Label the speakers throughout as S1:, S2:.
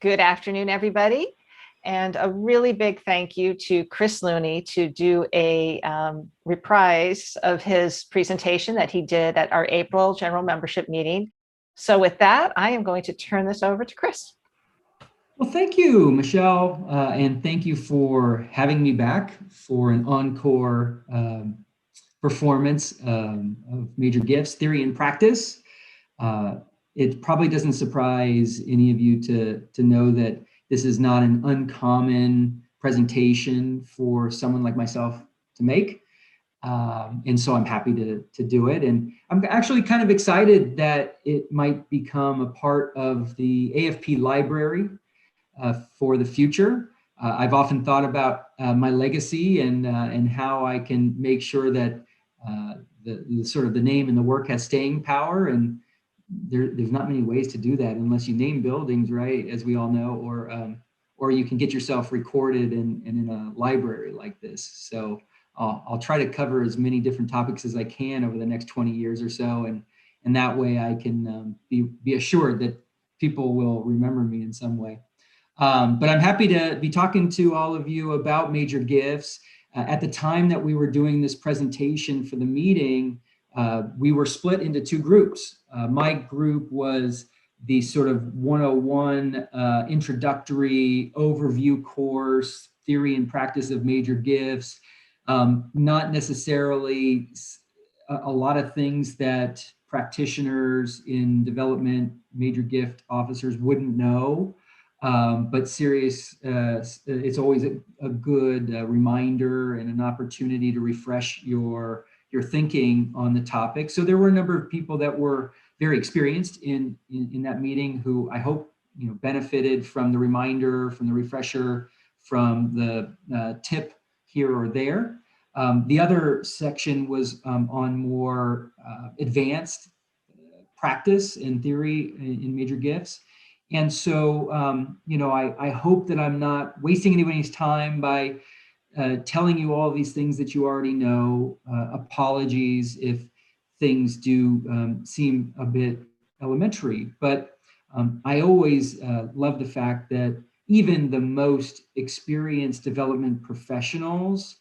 S1: Good afternoon, everybody. And a really big thank you to Chris Looney to do a reprise of his presentation that he did at our April general membership meeting. So with that, I am going to turn this over to Chris.
S2: Well, thank you, Michelle, and thank you for having me back for an encore performance of Major Gifts, Theory and Practice. It probably doesn't surprise any of you to know that this is not an uncommon presentation for someone like myself to make. And so I'm happy to do it. And I'm actually kind of excited that it might become a part of the AFP library for the future. I've often thought about my legacy and how I can make sure that the sort of the name and the work has staying power. And there's not many ways to do that unless you name buildings, right? As we all know, or you can get yourself recorded in a library like this. So I'll try to cover as many different topics as I can over the next 20 years or so. And that way I can be assured that people will remember me in some way. But I'm happy to be talking to all of you about Major Gifts. At the time that we were doing this presentation for the meeting, we were split into two groups. My group was the sort of 101 introductory overview course, Theory and Practice of Major Gifts. Not necessarily a lot of things that practitioners in development, major gift officers wouldn't know. But it's always a good reminder and an opportunity to refresh your thinking on the topic. So there were a number of people that were very experienced in that meeting who I hope benefited from the reminder, from the refresher, from the tip here or there. The other section was on more advanced practice and theory in major gifts. And so, I hope that I'm not wasting anybody's time by telling you all these things that you already know. Apologies if things do seem a bit elementary, but I always love the fact that even the most experienced development professionals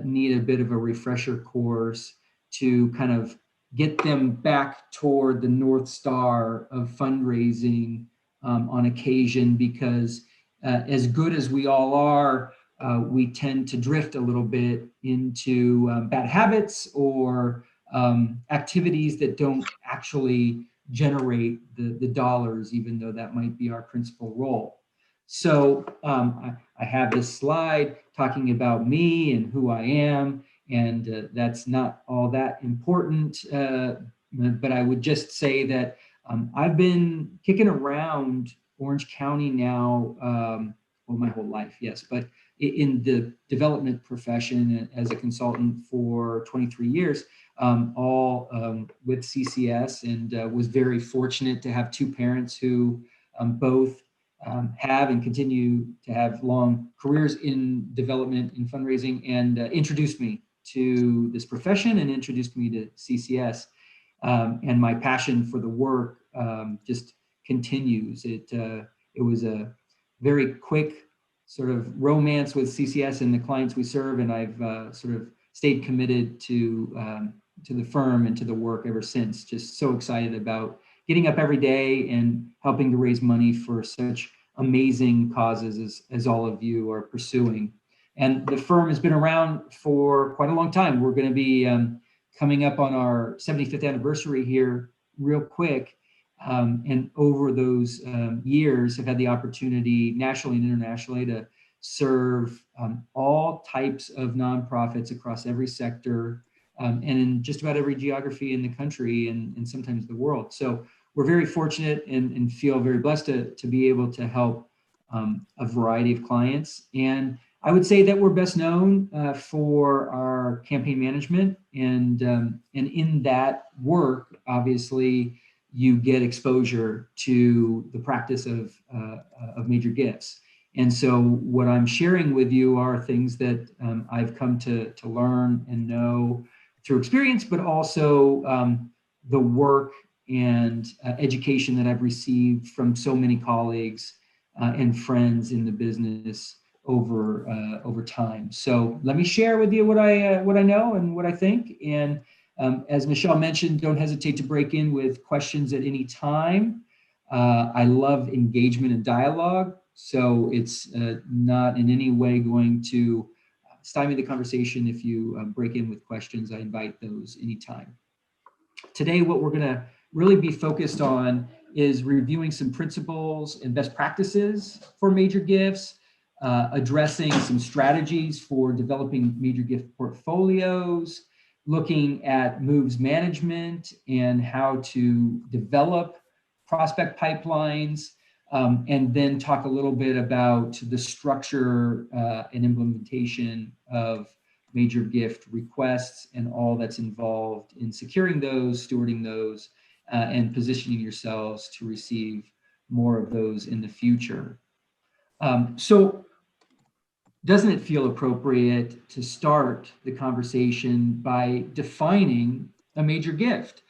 S2: need a bit of a refresher course to kind of get them back toward the North Star of fundraising on occasion, because as good as we all are, we tend to drift a little bit into bad habits or activities that don't actually generate the dollars, even though that might be our principal role. So I have this slide talking about me and who I am, and that's not all that important, but I would just say that I've been kicking around Orange County now, well, my whole life, yes, but in the development profession as a consultant for 23 years, all with CCS, and was very fortunate to have two parents who both have and continue to have long careers in development and fundraising, and introduced me to this profession and introduced me to CCS. And my passion for the work just continues. It was a very quick sort of romance with CCS and the clients we serve, and I've sort of stayed committed to the firm and to the work ever since. Just so excited about getting up every day and helping to raise money for such amazing causes as all of you are pursuing. And the firm has been around for quite a long time. We're going to be coming up on our 75th anniversary here real quick. And over those years, have had the opportunity nationally and internationally to serve all types of nonprofits across every sector, and in just about every geography in the country and sometimes the world. So we're very fortunate and feel very blessed to be able to help a variety of clients. And I would say that we're best known for our campaign management, and in that work, obviously, you get exposure to the practice of major gifts. And so what I'm sharing with you are things that I've come to learn and know through experience, but also the work and education that I've received from so many colleagues and friends in the business over time. So let me share with you what I know and what I think. And as Michelle mentioned, don't hesitate to break in with questions at any time. I love engagement and dialogue, so it's not in any way going to stymie the conversation if you break in with questions. I invite those anytime. Today, what we're going to really be focused on is reviewing some principles and best practices for major gifts, addressing some strategies for developing major gift portfolios, looking at moves management and how to develop prospect pipelines, and then talk a little bit about the structure and implementation of major gift requests and all that's involved in securing those, stewarding those, and positioning yourselves to receive more of those in the future. So doesn't it feel appropriate to start the conversation by defining a major gift?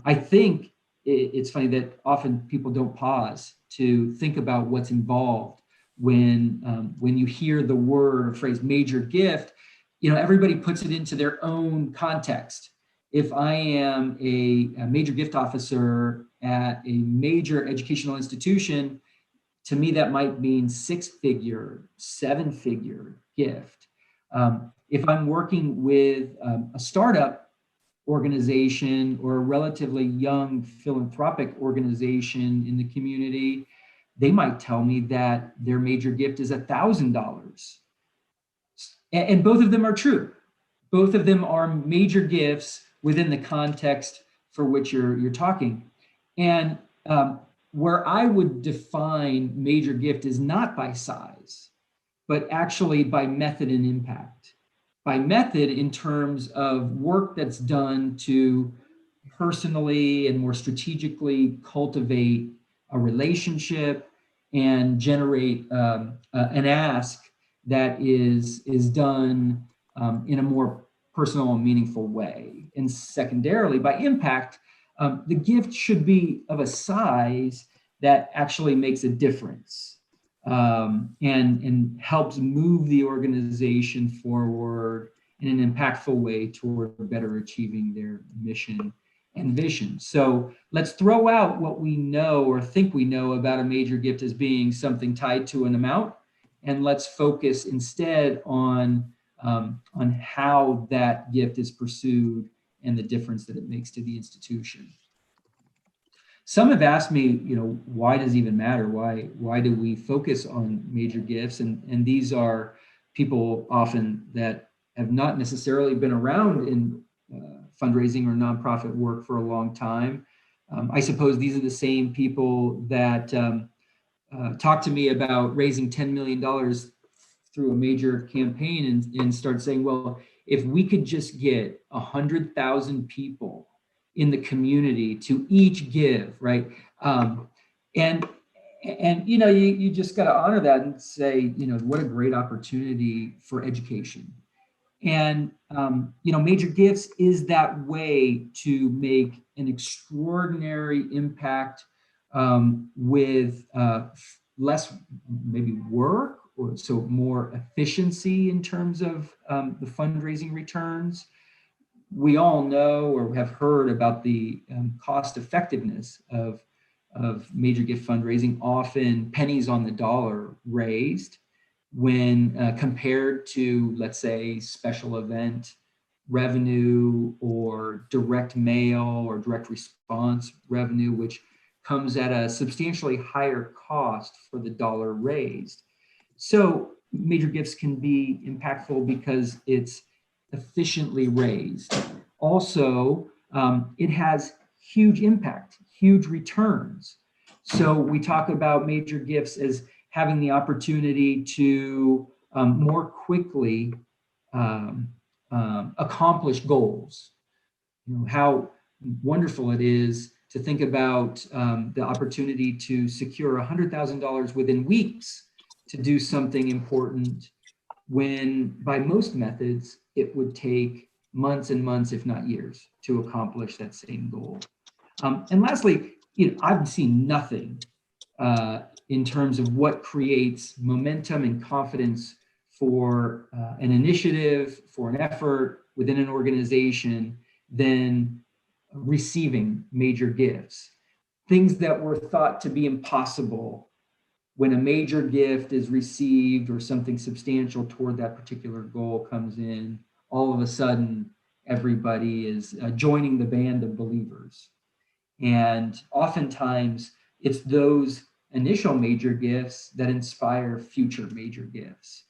S2: I think it's funny that often people don't pause to think about what's involved when you hear the word or phrase major gift. Everybody puts it into their own context. If I am a major gift officer at a major educational institution, to me, that might mean 6-figure, 7-figure gift. If I'm working with a startup organization or a relatively young philanthropic organization in the community, they might tell me that their major gift is $1,000. And both of them are true. Both of them are major gifts within the context for which you're talking. And where I would define major gift is not by size, but actually by method and impact. By method in terms of work that's done to personally and more strategically cultivate a relationship and generate an ask that is done in a more personal and meaningful way. And secondarily, by impact, the gift should be of a size that actually makes a difference and helps move the organization forward in an impactful way toward better achieving their mission and vision. So let's throw out what we know or think we know about a major gift as being something tied to an amount, and let's focus instead on how that gift is pursued and the difference that it makes to the institution. Some have asked me, why does it even matter? Why do we focus on major gifts? And these are people often that have not necessarily been around in fundraising or nonprofit work for a long time. I suppose these are the same people that talk to me about raising $10 million through a major campaign and start saying, well, if we could just get 100,000 people in the community to each give, right? And you just got to honor that and say, what a great opportunity for education. And major gifts is that way to make an extraordinary impact with less maybe work, or so more efficiency in terms of the fundraising returns. We all know or have heard about the cost effectiveness of major gift fundraising, often pennies on the dollar raised when compared to, let's say, special event revenue or direct mail or direct response revenue, which comes at a substantially higher cost for the dollar raised. So major gifts can be impactful because it's efficiently raised. Also, it has huge impact, huge returns. So we talk about major gifts as having the opportunity to more quickly accomplish goals. How wonderful it is to think about the opportunity to secure $100,000 within weeks to do something important, when by most methods, it would take months and months, if not years, to accomplish that same goal. And lastly, I've seen nothing in terms of what creates momentum and confidence for an initiative, for an effort within an organization than receiving major gifts. Things that were thought to be impossible, when a major gift is received or something substantial toward that particular goal comes in, all of a sudden everybody is joining the band of believers. And oftentimes it's those initial major gifts that inspire future major gifts.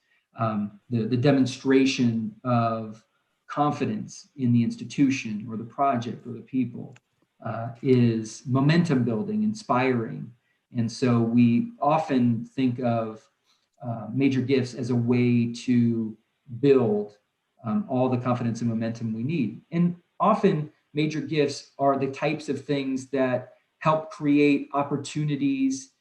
S2: The demonstration of confidence in the institution or the project or the people is momentum building, inspiring. And so we often think of major gifts as a way to build all the confidence and momentum we need. And often major gifts are the types of things that help create opportunities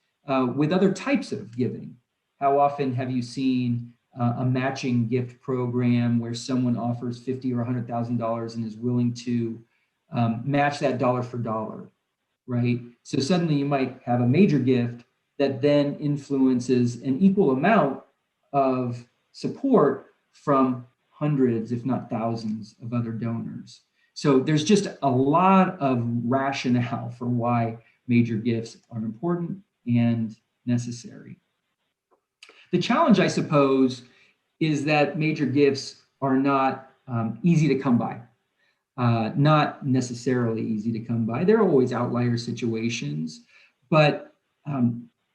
S2: with other types of giving. How often have you seen a matching gift program where someone offers $50,000 or $100,000 and is willing to match that dollar for dollar, right? So suddenly you might have a major gift that then influences an equal amount of support from hundreds, if not thousands, of other donors. So there's just a lot of rationale for why major gifts are important and necessary. The challenge, I suppose, is that major gifts are not easy to come by. Not necessarily easy to come by. There are always outlier situations, but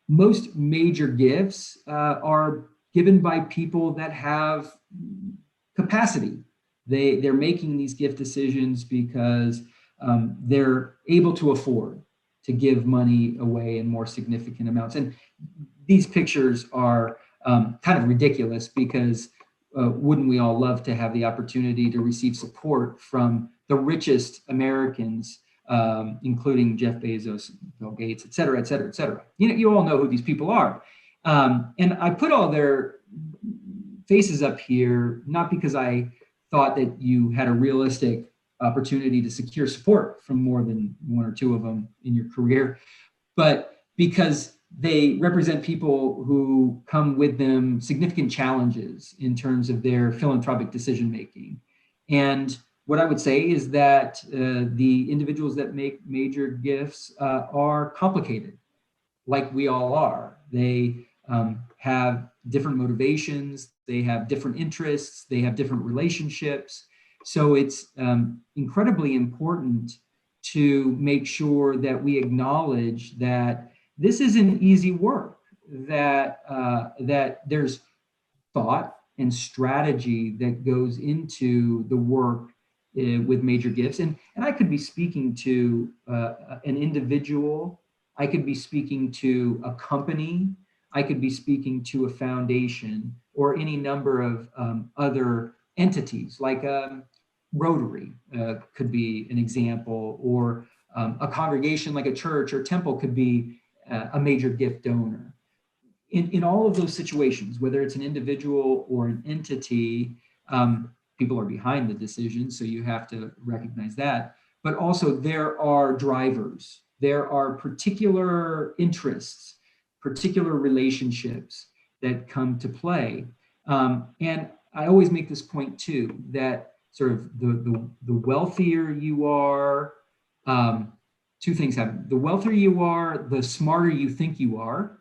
S2: most major gifts are given by people that have capacity. They're making these gift decisions because they're able to afford to give money away in more significant amounts. And these pictures are kind of ridiculous because wouldn't we all love to have the opportunity to receive support from the richest Americans, including Jeff Bezos, Bill Gates, et cetera, et cetera, et cetera. You all know who these people are. And I put all their faces up here, not because I thought that you had a realistic opportunity to secure support from more than one or two of them in your career, but because they represent people who come with them significant challenges in terms of their philanthropic decision making. And what I would say is that the individuals that make major gifts are complicated, like we all are. They have different motivations, they have different interests, they have different relationships. So it's incredibly important to make sure that we acknowledge that this isn't easy work, that there's thought and strategy that goes into the work with major gifts. And I could be speaking to an individual, I could be speaking to a company, I could be speaking to a foundation, or any number of other entities, like Rotary could be an example, or a congregation like a church or temple could be a major gift donor. In all of those situations, whether it's an individual or an entity, people are behind the decision, so you have to recognize that. But also there are drivers, there are particular interests, particular relationships that come to play. And I always make this point too, that sort of the wealthier you are, two things happen. The wealthier you are, the smarter you think you are.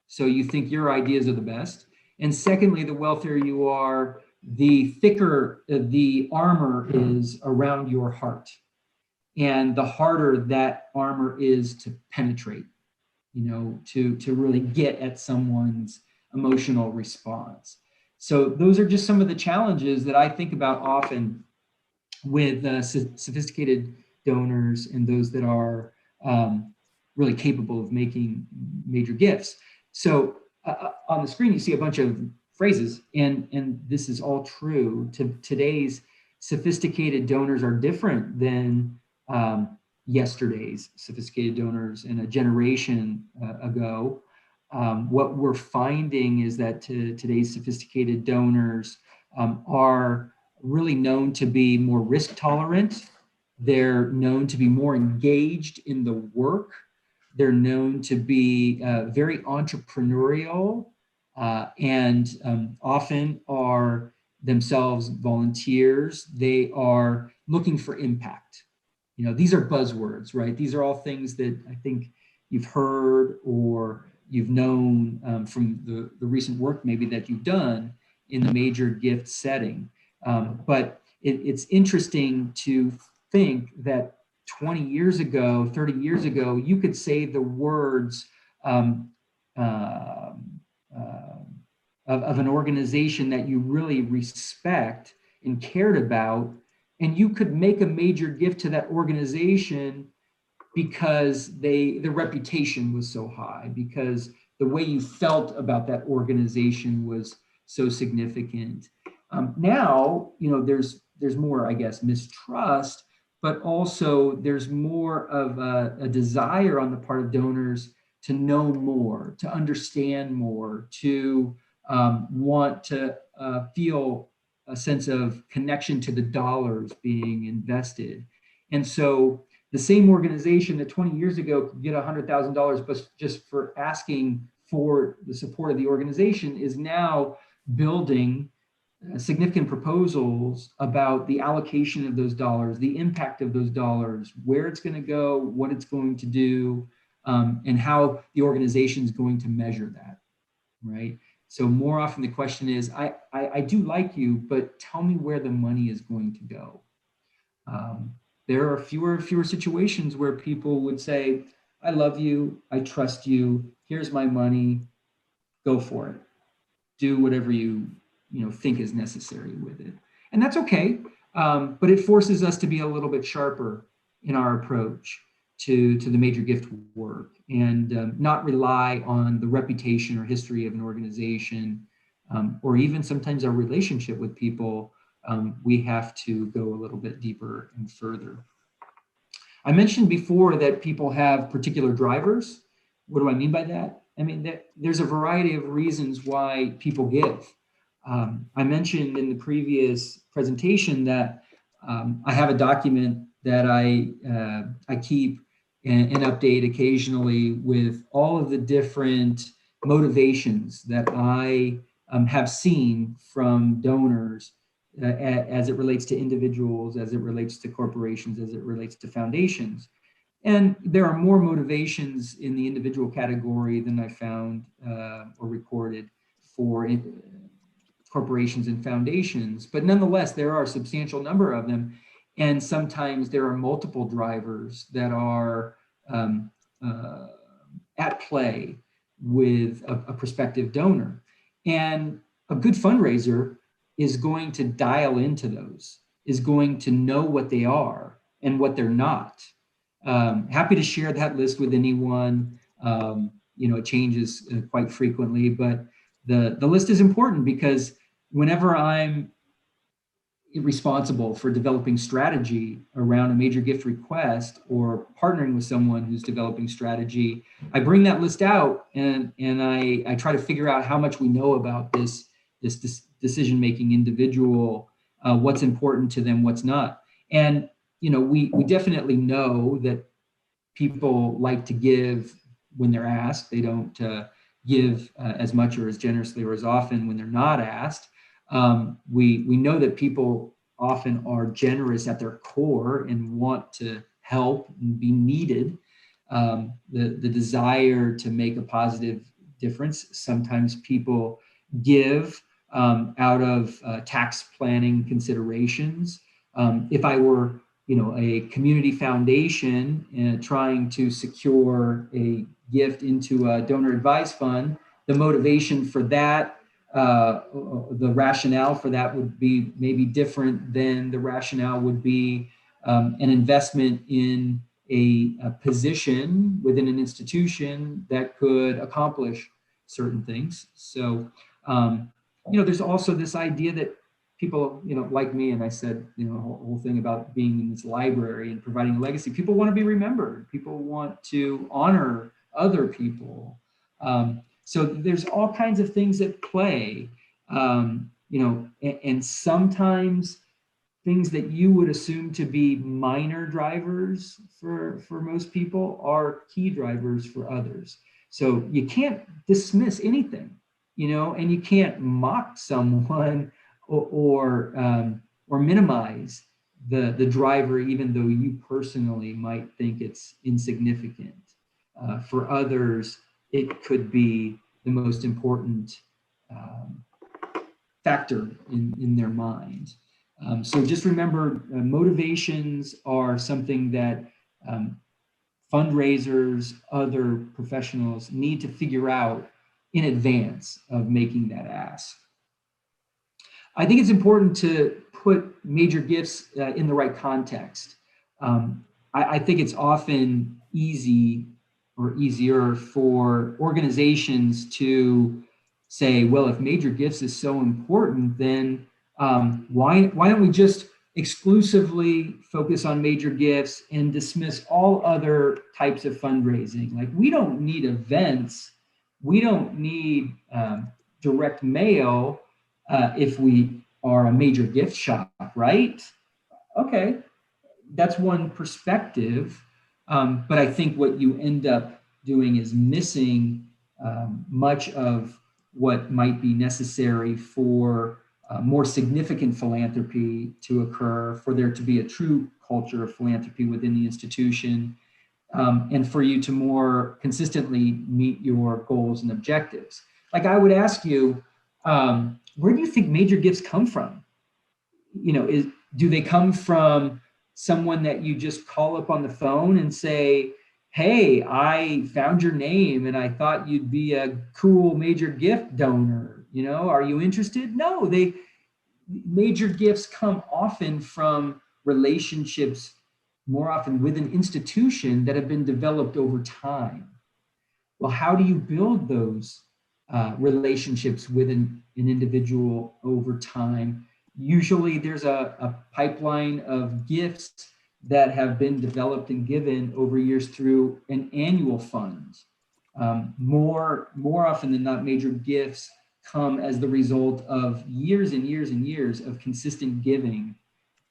S2: So you think your ideas are the best. And secondly, the wealthier you are, the thicker the armor is around your heart. And the harder that armor is to penetrate, to really get at someone's emotional response. So those are just some of the challenges that I think about often with sophisticated donors and those that are really capable of making major gifts. So on the screen, you see a bunch of phrases, and this is all true. Today's sophisticated donors are different than yesterday's sophisticated donors and a generation ago. What we're finding is that today's sophisticated donors are really known to be more risk tolerant. They're known to be more engaged in the work. They're known to be very entrepreneurial and often are themselves volunteers. They are looking for impact. You know, these are buzzwords, right? These are all things that I think you've heard or you've known from the recent work maybe that you've done in the major gift setting. But it's interesting to think that 20 years ago, 30 years ago, you could say the words uh, of an organization that you really respect and cared about, and you could make a major gift to that organization because the reputation was so high, because the way you felt about that organization was so significant. Now, you know, there's more, I guess, mistrust, but also there's more of a desire on the part of donors to know more, to understand more, to want to feel a sense of connection to the dollars being invested. And so the same organization that 20 years ago could get $100,000 but just for asking for the support of the organization is now building significant proposals about the allocation of those dollars, the impact of those dollars, where it's going to go, what it's going to do, and how the organization is going to measure that, right? So more often the question is, I do like you, but tell me where the money is going to go. There are fewer situations where people would say, I love you, I trust you, here's my money, go for it. Do whatever you think is necessary with it. And that's okay. But it forces us to be a little bit sharper in our approach to the major gift work and not rely on the reputation or history of an organization or even sometimes our relationship with people. We have to go a little bit deeper and further. I mentioned before that people have particular drivers. What do I mean by that? I mean, there's a variety of reasons why people give. I mentioned in the previous presentation that I have a document that I keep and update occasionally with all of the different motivations that I have seen from donors as it relates to individuals, as it relates to corporations, as it relates to foundations. And there are more motivations in the individual category than I found or recorded for corporations and foundations. But nonetheless, there are a substantial number of them. And sometimes there are multiple drivers that are at play with a prospective donor. And a good fundraiser is going to dial into those, is going to know what they are and what they're not. Happy to share that list with anyone. It changes quite frequently, but the list is important because whenever I'm responsible for developing strategy around a major gift request or partnering with someone who's developing strategy, I bring that list out and I try to figure out how much we know about this decision-making individual, what's important to them, what's not. And we definitely know that people like to give when they're asked. They don't give as much or as generously or as often when they're not asked. We know that people often are generous at their core and want to help and be needed. The desire to make a positive difference. Sometimes people give out of tax planning considerations. If I were, a community foundation trying to secure a gift into a donor advised fund, the motivation for that, the rationale for that would be maybe different than the rationale would be an investment in a position within an institution that could accomplish certain things. So, there's also this idea that people, like me, and I said, the whole thing about being in this library and providing a legacy, people want to be remembered. People want to honor other people. So there's all kinds of things at play, and sometimes things that you would assume to be minor drivers for most people are key drivers for others. So you can't dismiss anything, and you can't mock someone or minimize the driver, even though you personally might think it's insignificant. For others, it could be the most important factor in their mind. So just remember, motivations are something that fundraisers, other professionals need to figure out in advance of making that ask. I think it's important to put major gifts in the right context. I think it's often easy or easier for organizations to say, well, if major gifts is so important, then why don't we just exclusively focus on major gifts and dismiss all other types of fundraising? Like, we don't need events, we don't need direct mail if we are a major gift shop, right? Okay, that's one perspective. But I think what you end up doing is missing much of what might be necessary for more significant philanthropy to occur, for there to be a true culture of philanthropy within the institution, and for you to more consistently meet your goals and objectives. Like, I would ask you, where do you think major gifts come from? Do they come from someone that you just call up on the phone and say, hey, I found your name and I thought you'd be a cool major gift donor. Are you interested? No, major gifts come often from relationships, more often with an institution that have been developed over time. Well, how do you build those relationships with an individual over time? Usually there's a pipeline of gifts that have been developed and given over years through an annual fund. More often than not, major gifts come as the result of years and years and years of consistent giving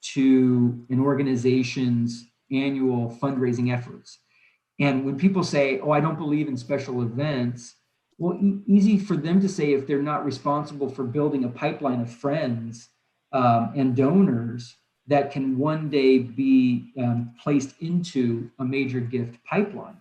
S2: to an organization's annual fundraising efforts. And when people say, oh, I don't believe in special events, well, easy for them to say if they're not responsible for building a pipeline of friends and donors that can one day be placed into a major gift pipeline.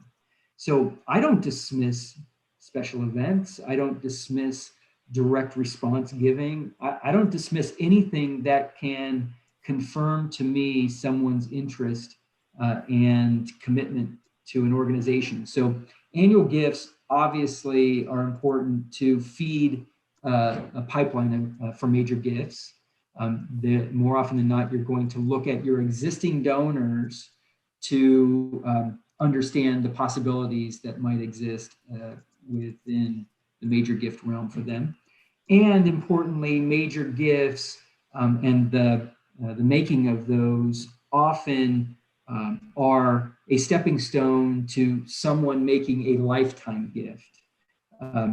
S2: So I don't dismiss special events. I don't dismiss direct response giving. I don't dismiss anything that can confirm to me someone's interest and commitment to an organization. So annual gifts obviously are important to feed a pipeline for major gifts. More often than not, you're going to look at your existing donors to understand the possibilities that might exist within the major gift realm for them. And importantly, major gifts and the making of those often are a stepping stone to someone making a lifetime gift,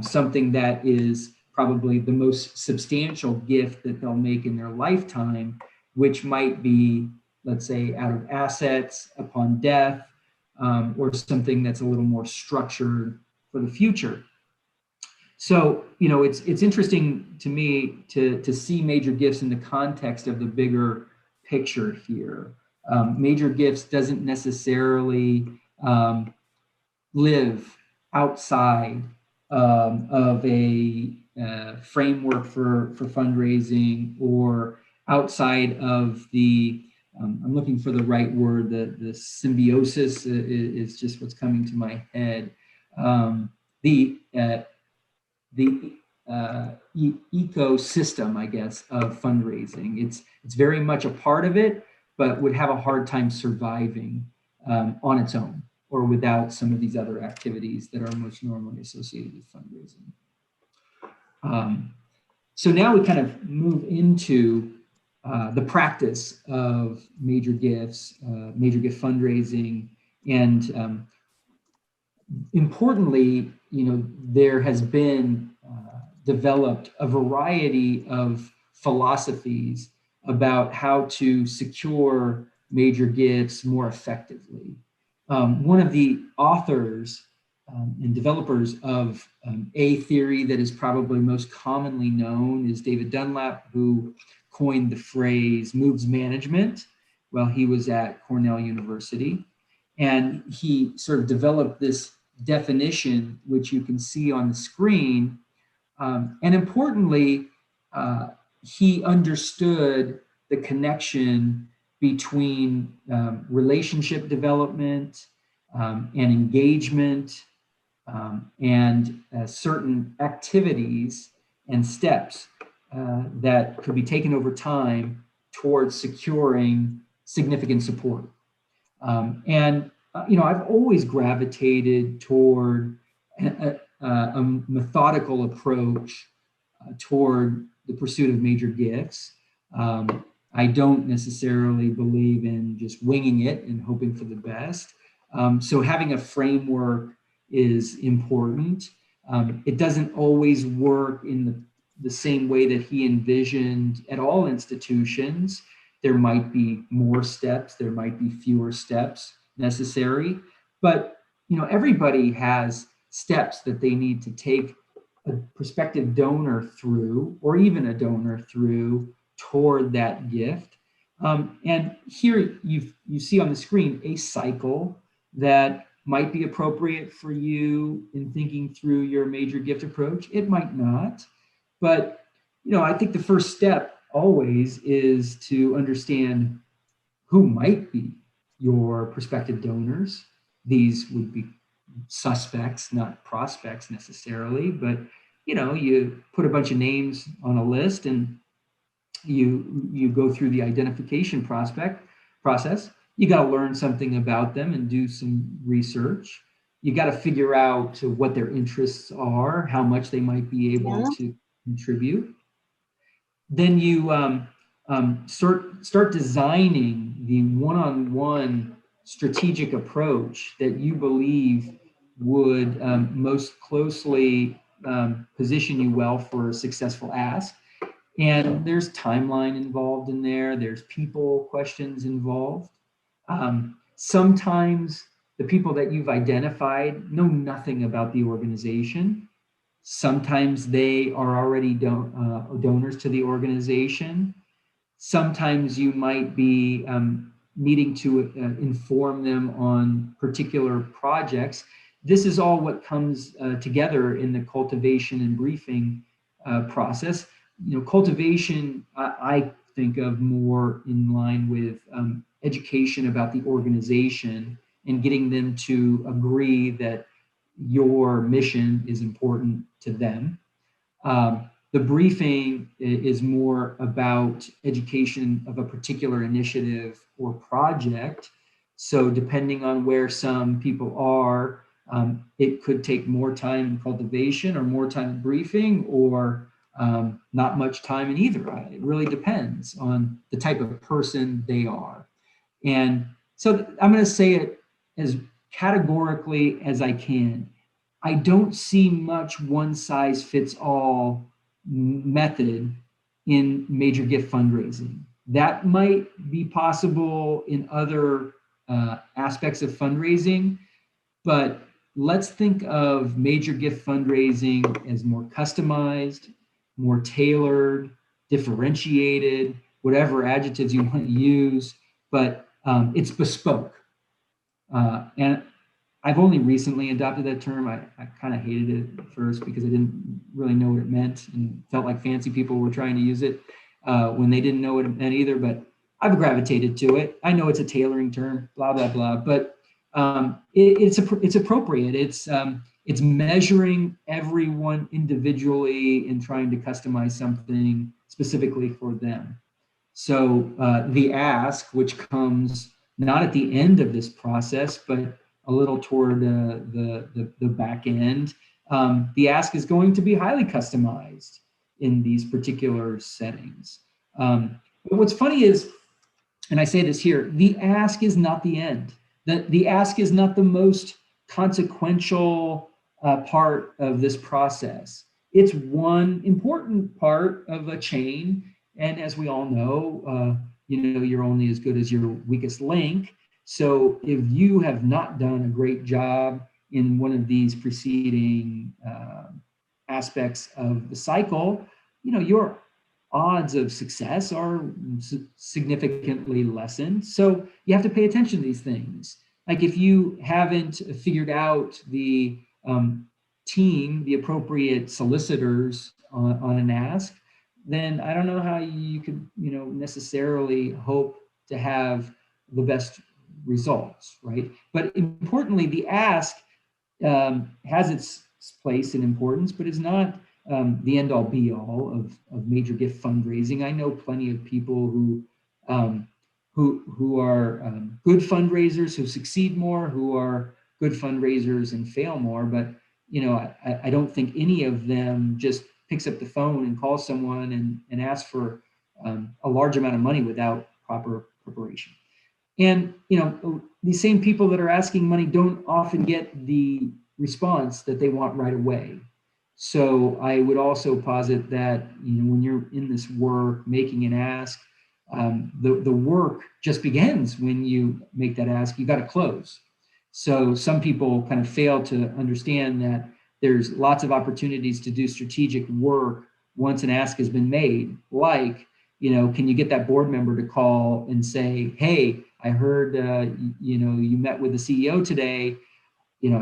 S2: something that is probably the most substantial gift that they'll make in their lifetime, which might be, let's say, out of assets upon death, or something that's a little more structured for the future. So, it's interesting to me to see major gifts in the context of the bigger picture here. Major gifts doesn't necessarily live outside of a framework for fundraising, or outside of the, I'm looking for the right word, the symbiosis is just what's coming to my head. The ecosystem, I guess, of fundraising. It's very much a part of it, but would have a hard time surviving on its own or without some of these other activities that are most normally associated with fundraising. So now we kind of move into the practice of major gifts, major gift fundraising, and importantly, there has been developed a variety of philosophies about how to secure major gifts more effectively. One of the authors and developers of a theory that is probably most commonly known is David Dunlap, who coined the phrase moves management while he was at Cornell University. And he sort of developed this definition, which you can see on the screen. And importantly, he understood the connection between relationship development and engagement and certain activities and steps that could be taken over time towards securing significant support. I've always gravitated toward a methodical approach toward the pursuit of major gifts. I don't necessarily believe in just winging it and hoping for the best. So having a framework is important. It doesn't always work in the same way that he envisioned at all institutions. There might be more steps, there might be fewer steps necessary, but everybody has steps that they need to take a prospective donor through, or even a donor through, toward that gift. And here you see on the screen a cycle that might be appropriate for you in thinking through your major gift approach. It might not, but I think the first step always is to understand who might be your prospective donors. These would be suspects, not prospects necessarily, but you put a bunch of names on a list and you go through the identification process. You got to learn something about them and do some research. You got to figure out what their interests are, how much they might be able to contribute. Then you start designing the one-on-one strategic approach that you believe would most closely position you well for a successful ask. And there's timeline involved in there. There's people questions involved. Sometimes the people that you've identified know nothing about the organization. Sometimes they are already donors to the organization. Sometimes you might be needing to inform them on particular projects. This is all what comes together in the cultivation and briefing process. Cultivation, I think of more in line with education about the organization and getting them to agree that your mission is important to them. The briefing is more about education of a particular initiative or project. So depending on where some people are, it could take more time in cultivation or more time in briefing, or not much time in either. It really depends on the type of person they are. And so I'm going to say it as categorically as I can. I don't see much one size fits all method in major gift fundraising. That might be possible in other aspects of fundraising, but let's think of major gift fundraising as more customized, more tailored, differentiated, whatever adjectives you want to use, but it's bespoke. And I've only recently adopted that term. I kind of hated it at first because I didn't really know what it meant and felt like fancy people were trying to use it when they didn't know what it meant either, but I've gravitated to it. I know it's a tailoring term, blah, blah, blah, but it's appropriate. It's measuring everyone individually and trying to customize something specifically for them. So the ask, which comes not at the end of this process, but a little toward the back end, the ask is going to be highly customized in these particular settings. But what's funny is, and I say this here, the ask is not the end. The ask is not the most consequential part of this process. It's one important part of a chain, And as we all know, you're only as good as your weakest link. So if you have not done a great job in one of these preceding aspects of the cycle, your odds of success are significantly lessened. So you have to pay attention to these things. Like if you haven't figured out the team, the appropriate solicitors on an ask, then I don't know how you could, necessarily hope to have the best results, right? But importantly, the ask has its place and importance, but is not the end all be all of major gift fundraising. I know plenty of people um, who are good fundraisers, who succeed more, who are good fundraisers and fail more. But I don't think any of them just picks up the phone and calls someone and asks for a large amount of money without proper preparation. And these same people that are asking money don't often get the response that they want right away. So I would also posit that when you're in this work, making an ask, the work just begins when you make that ask. You got to close. So some people kind of fail to understand that there's lots of opportunities to do strategic work once an ask has been made. Like, can you get that board member to call and say, hey, I heard you met with the CEO today.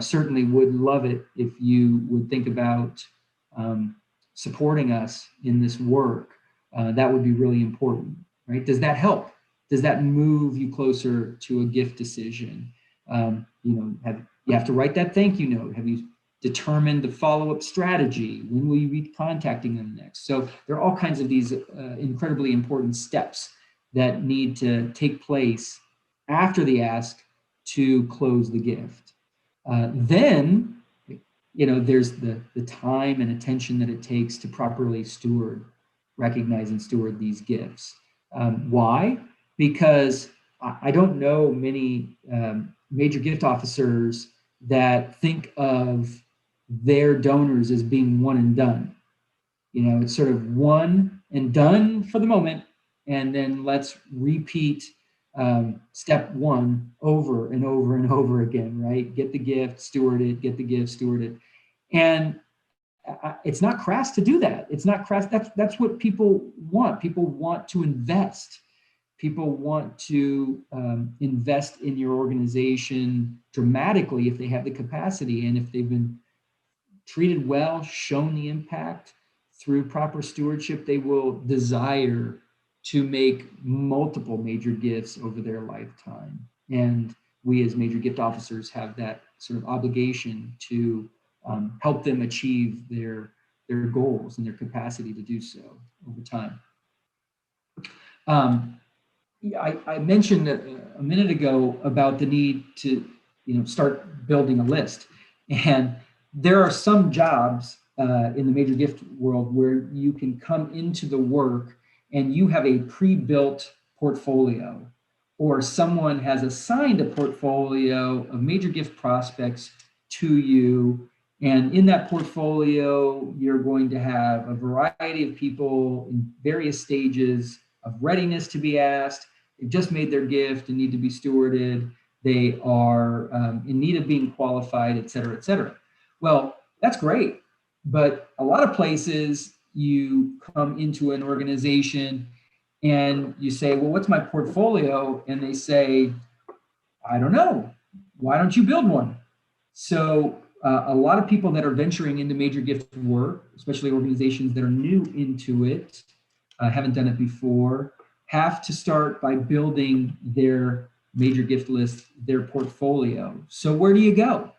S2: Certainly would love it if you would think about supporting us in this work. That would be really important, right? Does that help? Does that move you closer to a gift decision? You have to write that thank you note. Have you determined the follow-up strategy? When will you be contacting them next? So there are all kinds of these incredibly important steps that need to take place after the ask to close the gift. Then, there's the time and attention that it takes to properly recognize and steward these gifts. Why? Because I don't know many major gift officers that think of their donors as being one and done. It's sort of one and done for the moment, and then let's repeat step one over and over and over again, right? Get the gift, steward it, get the gift, steward it. And it's not crass to do that. It's not crass. That's what people want. People want to invest. People want to invest in your organization dramatically if they have the capacity and if they've been treated well, shown the impact through proper stewardship, they will desire to make multiple major gifts over their lifetime. And we as major gift officers have that sort of obligation to help them achieve their goals and their capacity to do so over time. I mentioned a minute ago about the need to start building a list. And there are some jobs in the major gift world where you can come into the work and you have a pre-built portfolio, or someone has assigned a portfolio of major gift prospects to you. And in that portfolio, you're going to have a variety of people in various stages of readiness to be asked. They've just made their gift and need to be stewarded. They are in need of being qualified, et cetera, et cetera. Well, that's great. But a lot of places you come into an organization and you say, well, what's my portfolio? And they say, I don't know. Why don't you build one? So a lot of people that are venturing into major gift work, especially organizations that are new into it, haven't done it before, have to start by building their major gift list, their portfolio. So where do you go?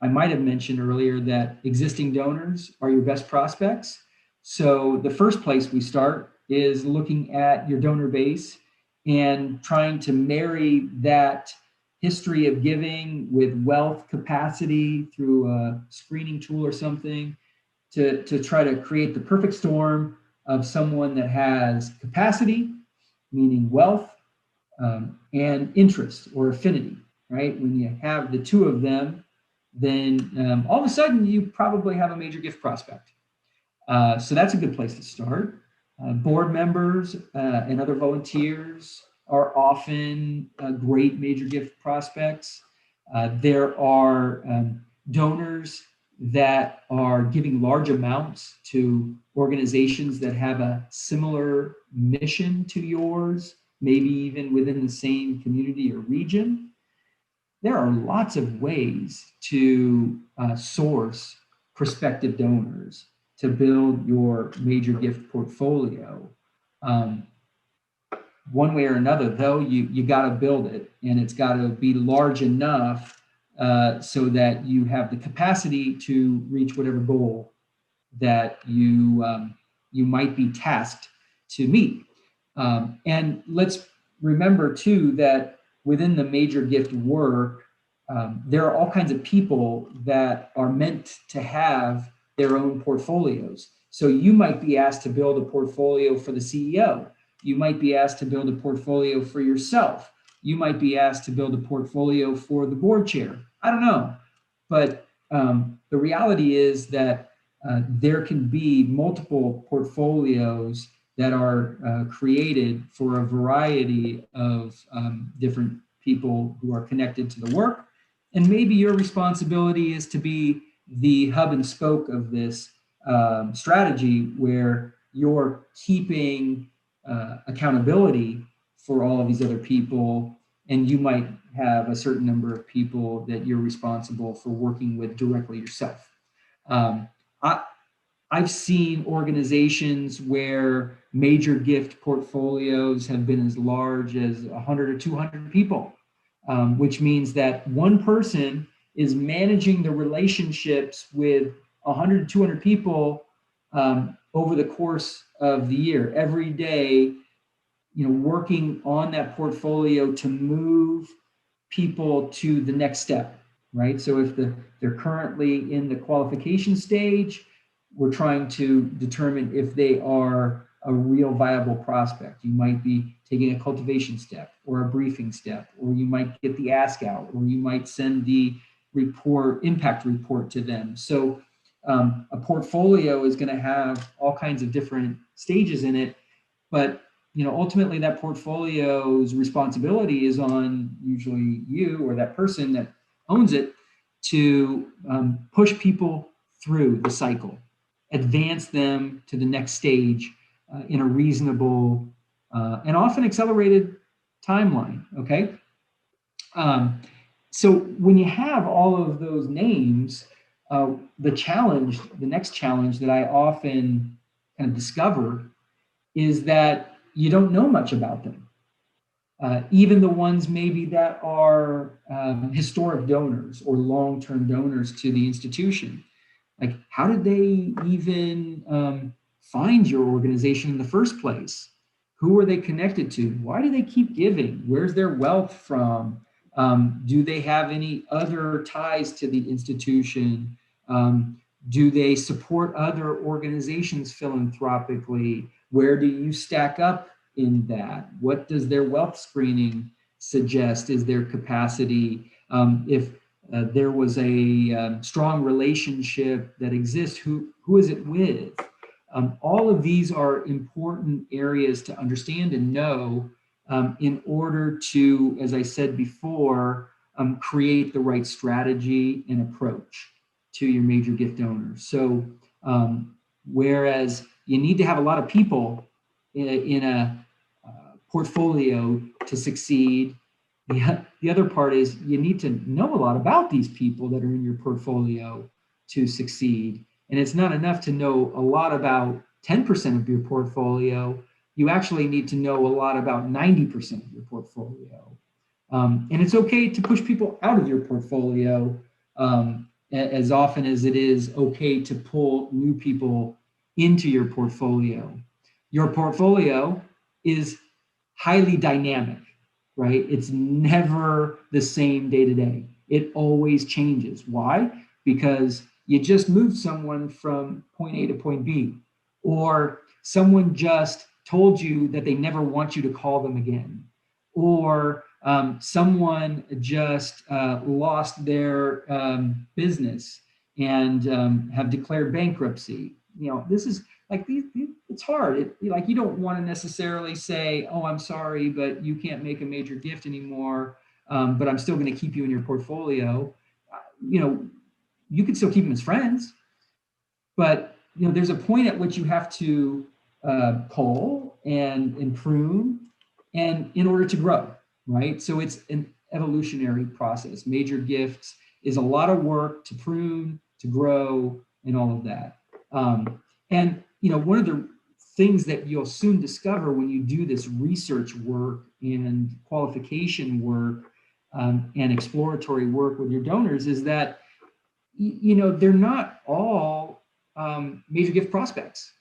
S2: I might have mentioned earlier that existing donors are your best prospects. So the first place we start is looking at your donor base and trying to marry that history of giving with wealth capacity through a screening tool or something to try to create the perfect storm of someone that has capacity, meaning wealth, and interest or affinity, right? When you have the two of them, then all of a sudden you probably have a major gift prospect. So that's a good place to start. Board members and other volunteers are often great major gift prospects. There are donors that are giving large amounts to organizations that have a similar mission to yours, maybe even within the same community or region. There are lots of ways to source prospective donors to build your major gift portfolio. Um, One way or another, though, you got to build it, and it's got to be large enough so that you have the capacity to reach whatever goal that you might be tasked to meet. And let's remember too that within the major gift work, there are all kinds of people that are meant to have their own portfolios. So you might be asked to build a portfolio for the CEO. You might be asked to build a portfolio for yourself. You might be asked to build a portfolio for the board chair. I don't know. But the reality is that there can be multiple portfolios that are created for a variety of different people who are connected to the work. And maybe your responsibility is to be the hub and spoke of this strategy where you're keeping accountability for all of these other people, and you might have a certain number of people that you're responsible for working with directly yourself. I, I've seen organizations where major gift portfolios have been as large as 100 or 200 people, which means that one person is managing the relationships with 100 to 200 people over the course of the year, every day, working on that portfolio to move people to the next step, right? So if they're currently in the qualification stage, we're trying to determine if they are a real viable prospect. You might be taking a cultivation step or a briefing step, or you might get the ask out, or you might send the impact report to them. So a portfolio is going to have all kinds of different stages in it, but ultimately that portfolio's responsibility is on usually you or that person that owns it to push people through the cycle, advance them to the next stage in a reasonable and often accelerated timeline. Okay. So when you have all of those names, the next challenge that I often kind of discover is that you don't know much about them. Even the ones maybe that are historic donors or long-term donors to the institution. Like, how did they even find your organization in the first place? Who are they connected to? Why do they keep giving? Where's their wealth from? Do they have any other ties to the institution? Do they support other organizations philanthropically? Where do you stack up in that? What does their wealth screening suggest is their capacity? If there was a strong relationship that exists, who is it with? All of these are important areas to understand and know in order to, as I said before, create the right strategy and approach to your major gift donors. So whereas you need to have a lot of people in a portfolio to succeed, the other part is you need to know a lot about these people that are in your portfolio to succeed. And it's not enough to know a lot about 10% of your portfolio. You actually need to know a lot about 90% of your portfolio. And it's okay to push people out of your portfolio as often as it is okay to pull new people into your portfolio. Your portfolio is highly dynamic, right? It's never the same day to day. It always changes. Why? Because you just moved someone from point A to point B, or someone just told you that they never want you to call them again, or someone just lost their business and have declared bankruptcy. This is like it's hard. Like you don't want to necessarily say, oh, I'm sorry, but you can't make a major gift anymore, but I'm still going to keep you in your portfolio. You know, you can still keep them as friends, but you know, there's a point at which you have to cull and prune, and in order to grow, right? So it's an evolutionary process. Major gifts is a lot of work to prune, to grow, and all of that. And you know, one of the things that you'll soon discover when you do this research work and qualification work and exploratory work with your donors is that you know, they're not all major gift prospects,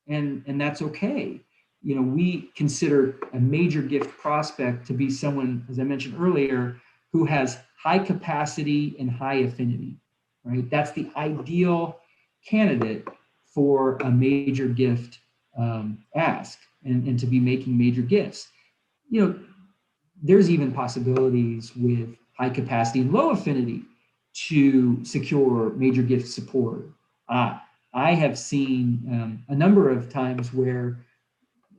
S2: and that's okay. You know, we consider a major gift prospect to be someone, as I mentioned earlier, who has high capacity and high affinity, right? That's the ideal candidate for a major gift ask and to be making major gifts. You know, there's even possibilities with high capacity and low affinity to secure major gift support. I have seen a number of times where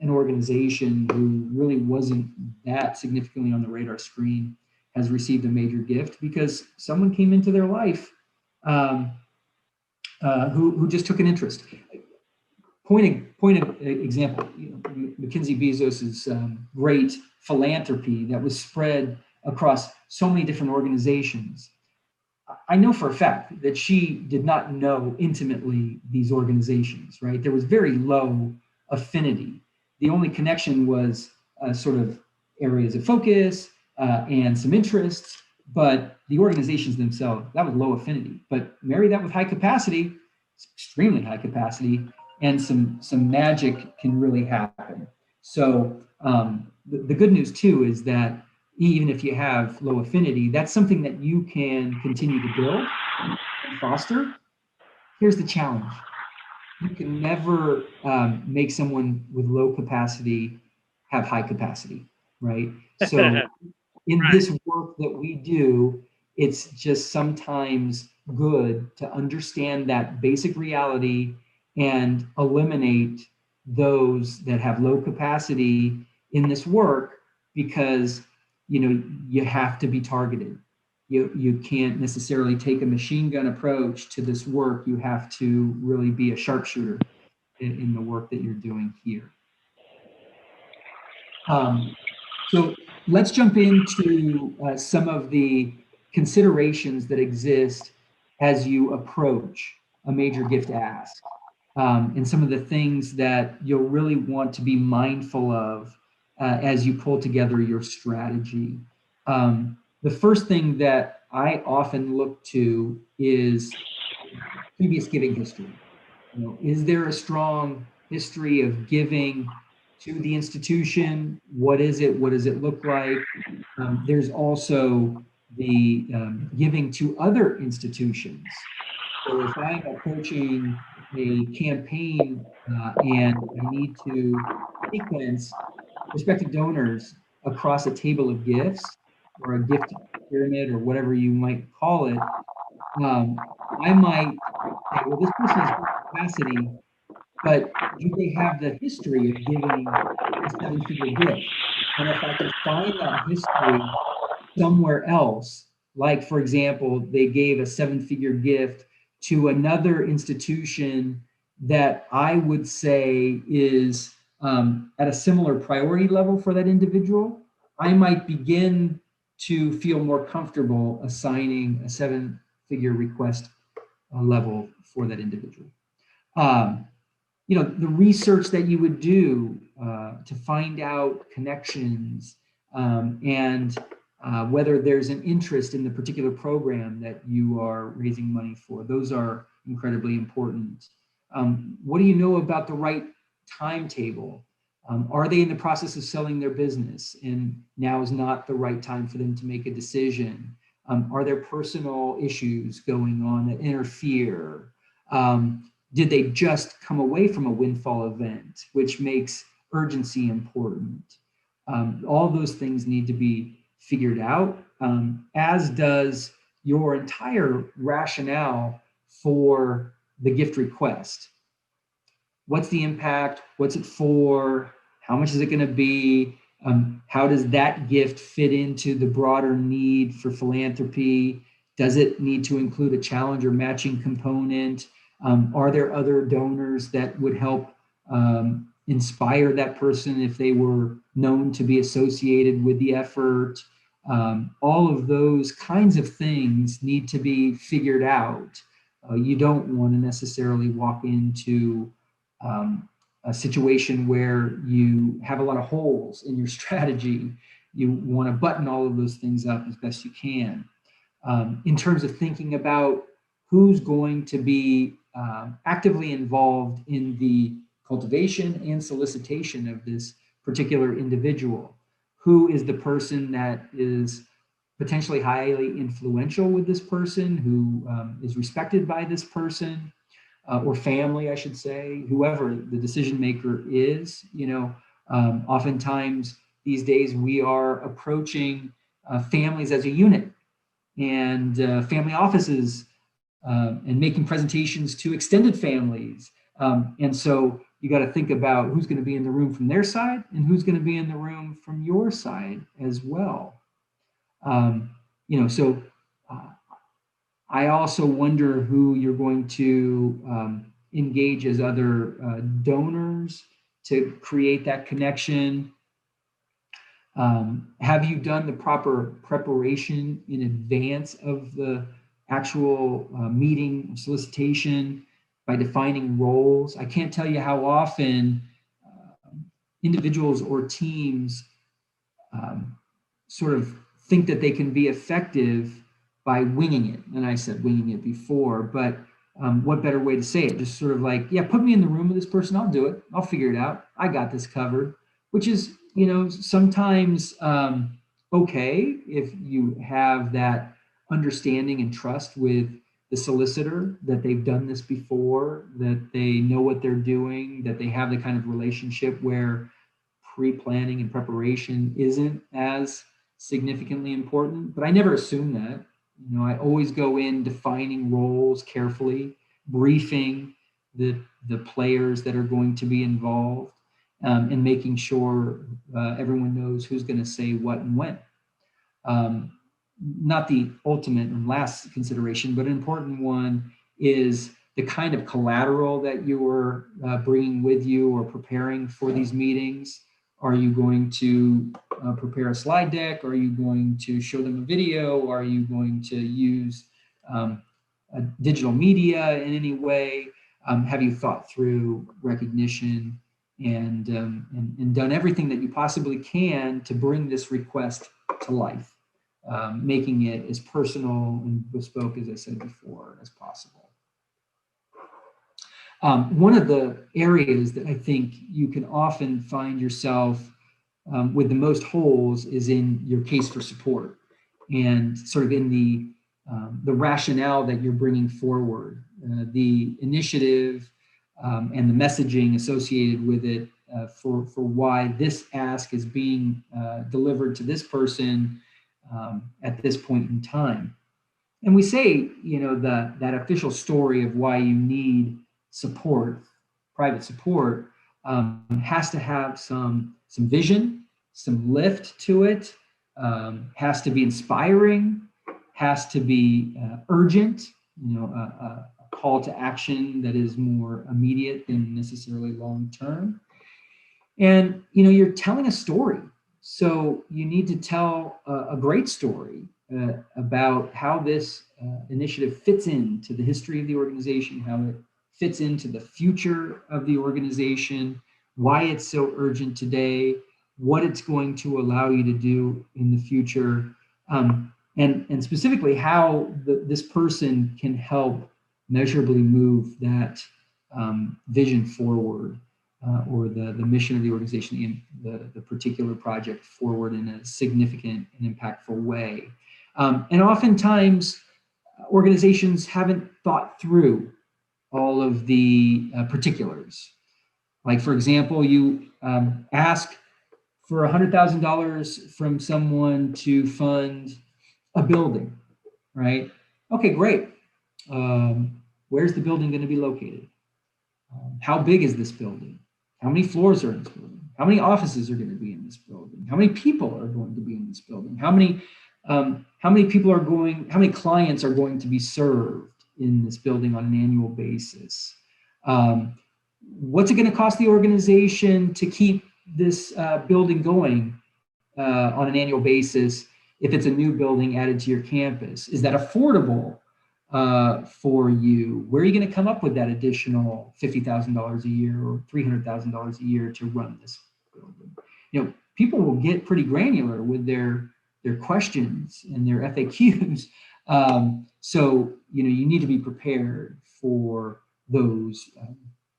S2: an organization who really wasn't that significantly on the radar screen has received a major gift because someone came into their life um, who just took an interest. Point of example, you know, Mackenzie Bezos's great philanthropy that was spread across so many different organizations. I know for a fact that she did not know intimately these organizations, right? There was very low affinity. The only connection was sort of areas of focus and some interests, but the organizations themselves, that was low affinity. But marry that with high capacity, extremely high capacity, and some magic can really happen. So the good news too is that even if you have low affinity, that's something that you can continue to build and foster. Here's the challenge. You can never make someone with low capacity have high capacity, right? So in this work that we do, it's just sometimes good to understand that basic reality and eliminate those that have low capacity in this work because you know you have to be targeted. You can't necessarily take a machine gun approach to this work. You have to really be a sharpshooter in the work that you're doing here. So let's jump into some of the considerations that exist as you approach a major gift ask, and some of the things that you'll really want to be mindful of as you pull together your strategy. The first thing that I often look to is previous giving history. You know, is there a strong history of giving to the institution? What is it? What does it look like? There's also the giving to other institutions. So if I'm approaching a campaign and I need to sequence prospective donors across a table of gifts or a gift pyramid or whatever you might call it, I might say, well, this person has good capacity, but do they have the history of giving a seven-figure gift? And if I can find that history somewhere else, like for example, they gave a seven-figure gift to another institution that I would say is at a similar priority level for that individual, I might begin to feel more comfortable assigning a seven-figure request level for that individual. You know, the research that you would do to find out connections and whether there's an interest in the particular program that you are raising money for. Those are incredibly important. What do you know about the right timetable? Are they in the process of selling their business and now is not the right time for them to make a decision? Are there personal issues going on that interfere? Did they just come away from a windfall event, which makes urgency important? All those things need to be figured out, as does your entire rationale for the gift request. what's the impact? What's it for? How much is it going to be? How does that gift fit into the broader need for philanthropy? Does it need to include a challenge or matching component? Are there other donors that would help inspire that person if they were known to be associated with the effort? All of those kinds of things need to be figured out. You don't want to necessarily walk into a situation where you have a lot of holes in your strategy. You want to button all of those things up as best you can. In terms of thinking about who's going to be actively involved in the cultivation and solicitation of this particular individual. Who is the person that is potentially highly influential with this person, who is respected by this person, or family, I should say, whoever the decision maker is. Oftentimes these days we are approaching families as a unit, and family offices, and making presentations to extended families. And so you got to think about who's going to be in the room from their side and who's going to be in the room from your side as well. So I also wonder who you're going to engage as other donors to create that connection. Have you done the proper preparation in advance of the actual meeting solicitation by defining roles? I can't tell you how often individuals or teams sort of think that they can be effective by winging it. And I said winging it before, but what better way to say it? Just sort of like, yeah, put me in the room with this person. I'll do it. I'll figure it out. I got this covered, which is, sometimes okay if you have that understanding and trust with the solicitor, that they've done this before, that they know what they're doing, that they have the kind of relationship where pre-planning and preparation isn't as significantly important. But I never assume that. I always go in defining roles carefully, briefing the players that are going to be involved, and making sure everyone knows who's going to say what and when. Not the ultimate and last consideration, but an important one is the kind of collateral that you're bringing with you or preparing for these meetings. Are you going to prepare a slide deck? Are you going to show them a video? Are you going to use digital media in any way? Have you thought through recognition and done everything that you possibly can to bring this request to life, making it as personal and bespoke, as I said before, as possible? One of the areas that I think you can often find yourself with the most holes is in your case for support, and sort of in the rationale that you're bringing forward, the initiative and the messaging associated with it, for why this ask is being delivered to this person at this point in time. And we say, that official story of why you need support, private support, has to have some vision, some lift to it, has to be inspiring, has to be urgent, a call to action that is more immediate than necessarily long term. And you're telling a story, so you need to tell a great story about how this initiative fits into the history of the organization, how it fits into the future of the organization, why it's so urgent today, what it's going to allow you to do in the future, and specifically how this person can help measurably move that vision forward, or the mission of the organization, the particular project forward in a significant and impactful way. And oftentimes, organizations haven't thought through all of the particulars. Like, for example, you ask for $100,000 from someone to fund a building, right? Okay, great. Where's the building going to be located? How big is this building? How many floors are in this building? How many offices are going to be in this building? How many people are going to be in this building? How many people are going, how many clients are going to be served in this building on an annual basis? What's it going to cost the organization to keep this building going on an annual basis if it's a new building added to your campus? Is that affordable for you? Where are you going to come up with that additional $50,000 a year or $300,000 a year to run this building? You know, people will get pretty granular with their questions and their FAQs. So, you know, you need to be prepared for those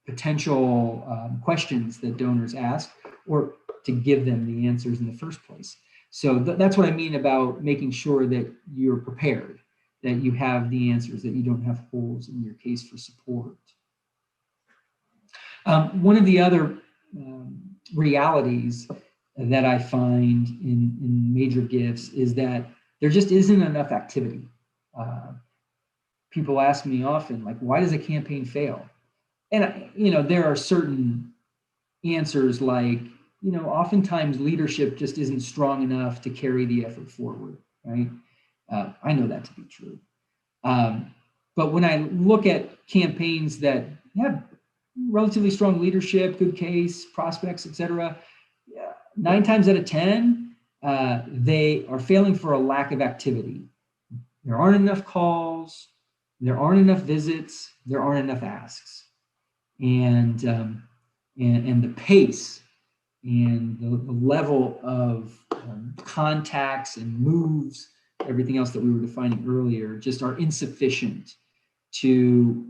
S2: potential questions that donors ask, or to give them the answers in the first place. So that's what I mean about making sure that you're prepared, that you have the answers, that you don't have holes in your case for support. One of the other realities that I find in major gifts is that there just isn't enough activity. People ask me often, like, why does a campaign fail? And, you know, there are certain answers like, you know, oftentimes leadership just isn't strong enough to carry the effort forward, right? I know that to be true. But when I look at campaigns that have relatively strong leadership, good case, prospects, et cetera, 9 times out of 10, they are failing for a lack of activity. There aren't enough calls, there aren't enough visits, there aren't enough asks. And the pace and the level of contacts and moves, everything else that we were defining earlier, just are insufficient to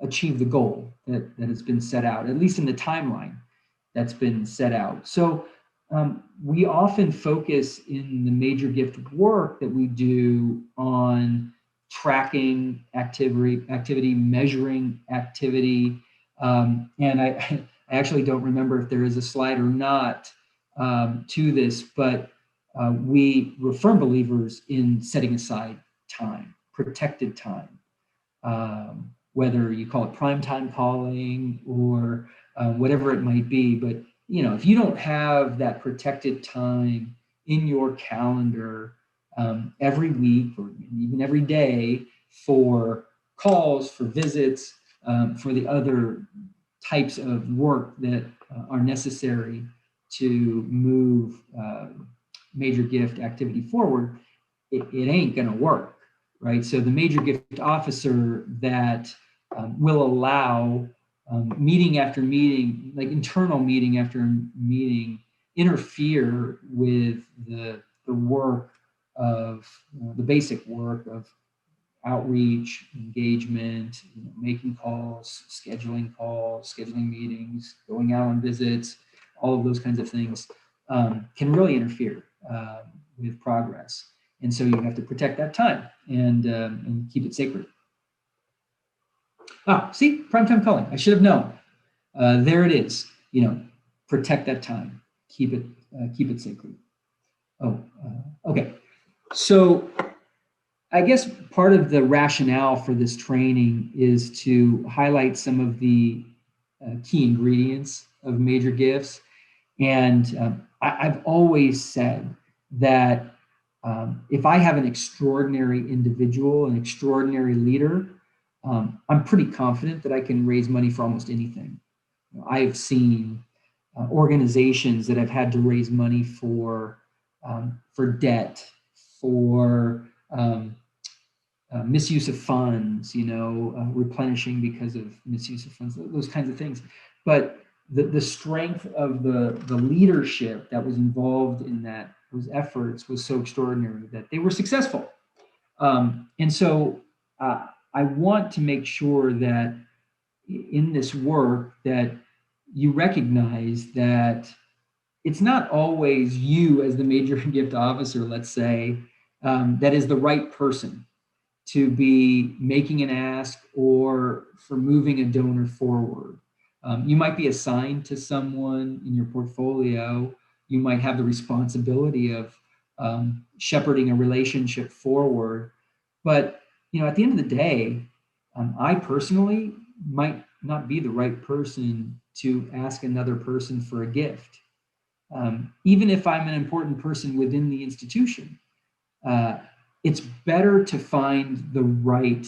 S2: achieve the goal that has been set out, at least in the timeline that's been set out. So we often focus in the major gift work that we do on tracking activity, measuring activity. And I actually don't remember if there is a slide or not to this, but we're firm believers in setting aside time, protected time, whether you call it prime time calling or whatever it might be. But, you know, if you don't have that protected time in your calendar every week or even every day for calls, for visits, for the other types of work that are necessary to move major gift activity forward, it ain't gonna work, right? So the major gift officer that will allow meeting after meeting, like internal meeting after meeting, interfere with the work of the basic work of outreach, engagement, you know, making calls, scheduling meetings, going out on visits, all of those kinds of things can really interfere with progress. And so you have to protect that time and keep it sacred. See, primetime calling. I should have known. There it is. You know, protect that time. Keep it sacred. Okay. So I guess part of the rationale for this training is to highlight some of the key ingredients of major gifts. And I've always said that if I have an extraordinary individual, an extraordinary leader, I'm pretty confident that I can raise money for almost anything. You know, I've seen organizations that have had to raise money for debt, for misuse of funds, you know, replenishing because of misuse of funds, those kinds of things. But the strength of the leadership that was involved in those efforts was so extraordinary that they were successful. And so I want to make sure that in this work that you recognize that it's not always you as the major gift officer, let's say, that is the right person to be making an ask or for moving a donor forward. You might be assigned to someone in your portfolio. You might have the responsibility of shepherding a relationship forward. But, you know, at the end of the day, I personally might not be the right person to ask another person for a gift. Even if I'm an important person within the institution, it's better to find the right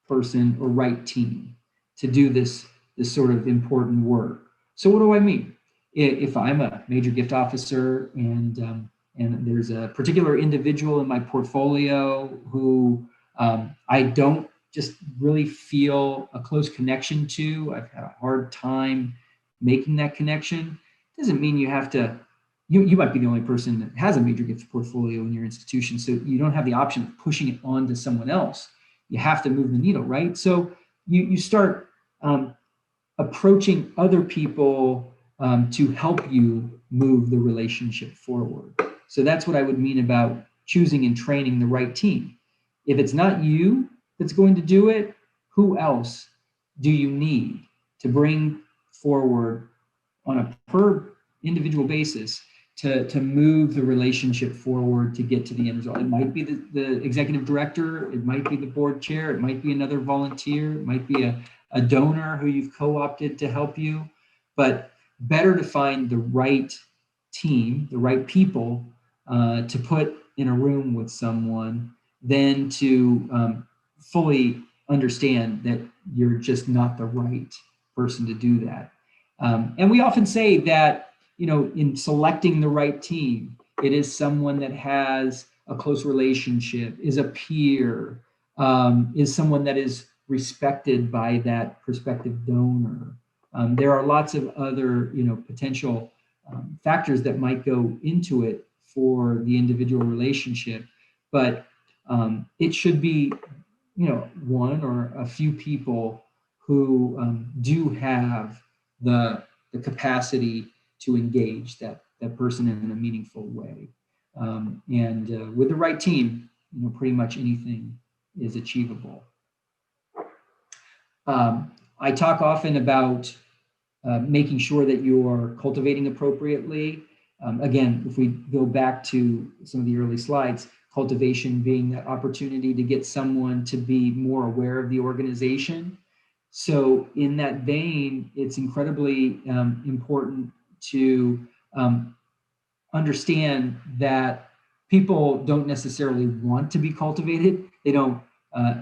S2: person or right team to do this sort of important work. So what do I mean? If I'm a major gift officer and there's a particular individual in my portfolio who I don't just really feel a close connection to, I've had a hard time making that connection, doesn't mean you have to, you might be the only person that has a major gift portfolio in your institution, so you don't have the option of pushing it on to someone else. You have to move the needle, right? So you start approaching other people to help you move the relationship forward. So that's what I would mean about choosing and training the right team. If it's not you that's going to do it, who else do you need to bring forward on a per individual basis to move the relationship forward to get to the end result? It might be the executive director, it might be the board chair, it might be another volunteer, it might be a donor who you've co-opted to help you, but better to find the right team, the right people to put in a room with someone than to fully understand that you're just not the right person to do that. And we often say that, in selecting the right team, it is someone that has a close relationship, is a peer, is someone that is respected by that prospective donor. There are lots of other, potential factors that might go into it for the individual relationship, but it should be, one or a few people who do have the capacity to engage that person in a meaningful way. And with the right team, pretty much anything is achievable. I talk often about making sure that you're cultivating appropriately. Again, if we go back to some of the early slides, cultivation being that opportunity to get someone to be more aware of the organization. So in that vein, it's incredibly important to understand that people don't necessarily want to be cultivated. They don't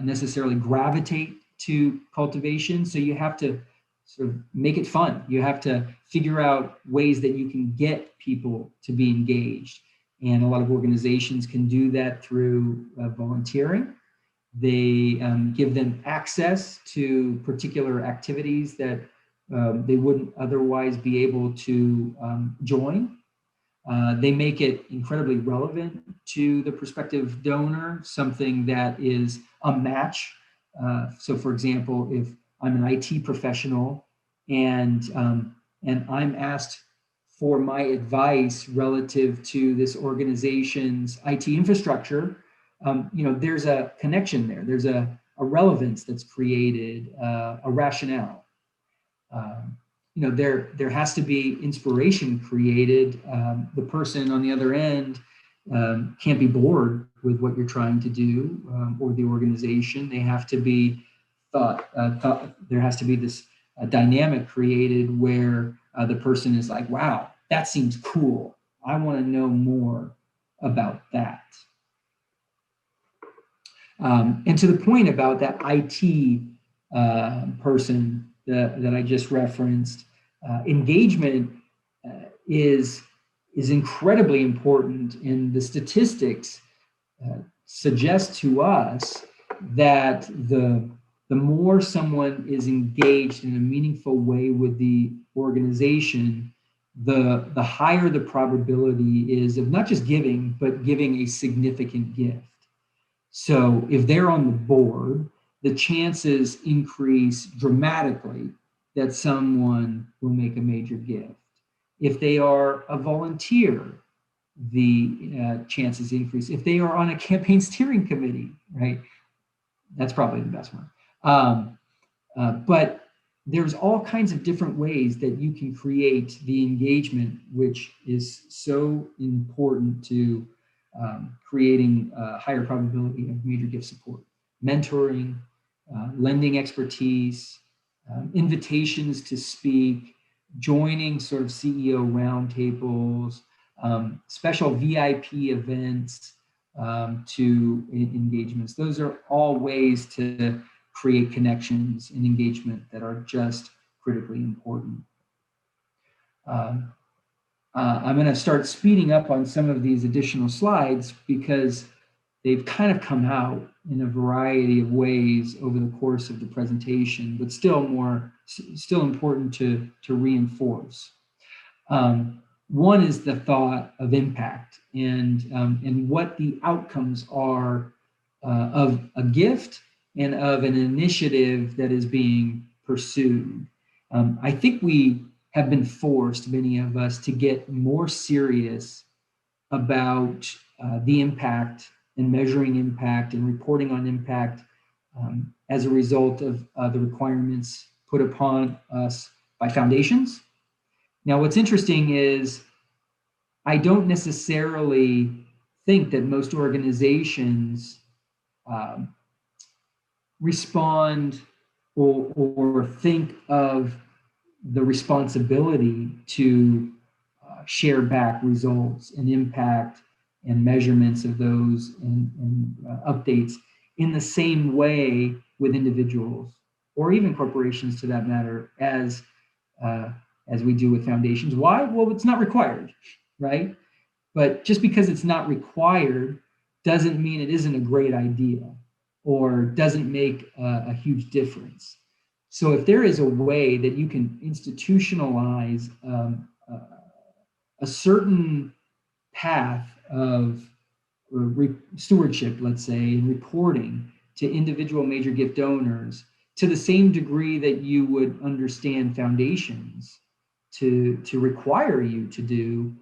S2: necessarily gravitate to cultivation. So you have to sort of make it fun. You have to figure out ways that you can get people to be engaged. And a lot of organizations can do that through volunteering. They give them access to particular activities that they wouldn't otherwise be able to join. They make it incredibly relevant to the prospective donor, something that is a match. So for example, if I'm an IT professional and I'm asked for my advice relative to this organization's IT infrastructure, there's a connection there. There's a relevance that's created, a rationale. There has to be inspiration created. The person on the other end can't be bored with what you're trying to do, or the organization. They have to be thought. There has to be this dynamic created where the person is like, wow, that seems cool. I want to know more about that. And to the point about that IT person that I just referenced, engagement is incredibly important, and the statistics suggest to us that the more someone is engaged in a meaningful way with the organization, the higher the probability is of not just giving, but giving a significant gift. So if they're on the board, the chances increase dramatically that someone will make a major gift. If they are a volunteer, the chances increase. If they are on a campaign steering committee, right, that's probably the best one. But there's all kinds of different ways that you can create the engagement, which is so important to creating a higher probability of major gift support. Mentoring, lending expertise, invitations to speak, joining sort of CEO roundtables, special VIP events, to engagements. Those are all ways to create connections and engagement that are just critically important. I'm going to start speeding up on some of these additional slides because they've kind of come out in a variety of ways over the course of the presentation, but still important to reinforce. One is the thought of impact and what the outcomes are of a gift and of an initiative that is being pursued. I think we have been forced, many of us, to get more serious about the impact and measuring impact and reporting on impact as a result of the requirements put upon us by foundations. Now, what's interesting is I don't necessarily think that most organizations respond or think of the responsibility to share back results and impact and measurements of those and updates in the same way with individuals or even corporations, to that matter, as we do with foundations. Why? Well, it's not required, right? But just because it's not required doesn't mean it isn't a great idea or doesn't make a huge difference. So if there is a way that you can institutionalize a certain path of stewardship, let's say, and reporting to individual major gift donors to the same degree that you would understand foundations to require you to do,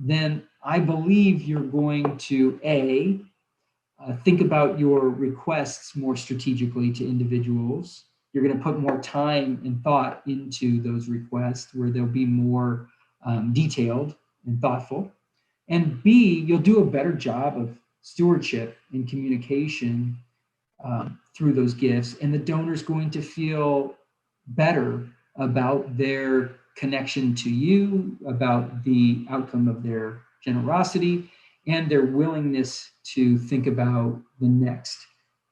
S2: then I believe you're going to think about your requests more strategically to individuals. You're going to put more time and thought into those requests where they'll be more detailed and thoughtful. And B, you'll do a better job of stewardship and communication through those gifts. And the donor's going to feel better about their connection to you, about the outcome of their generosity, and their willingness to think about the next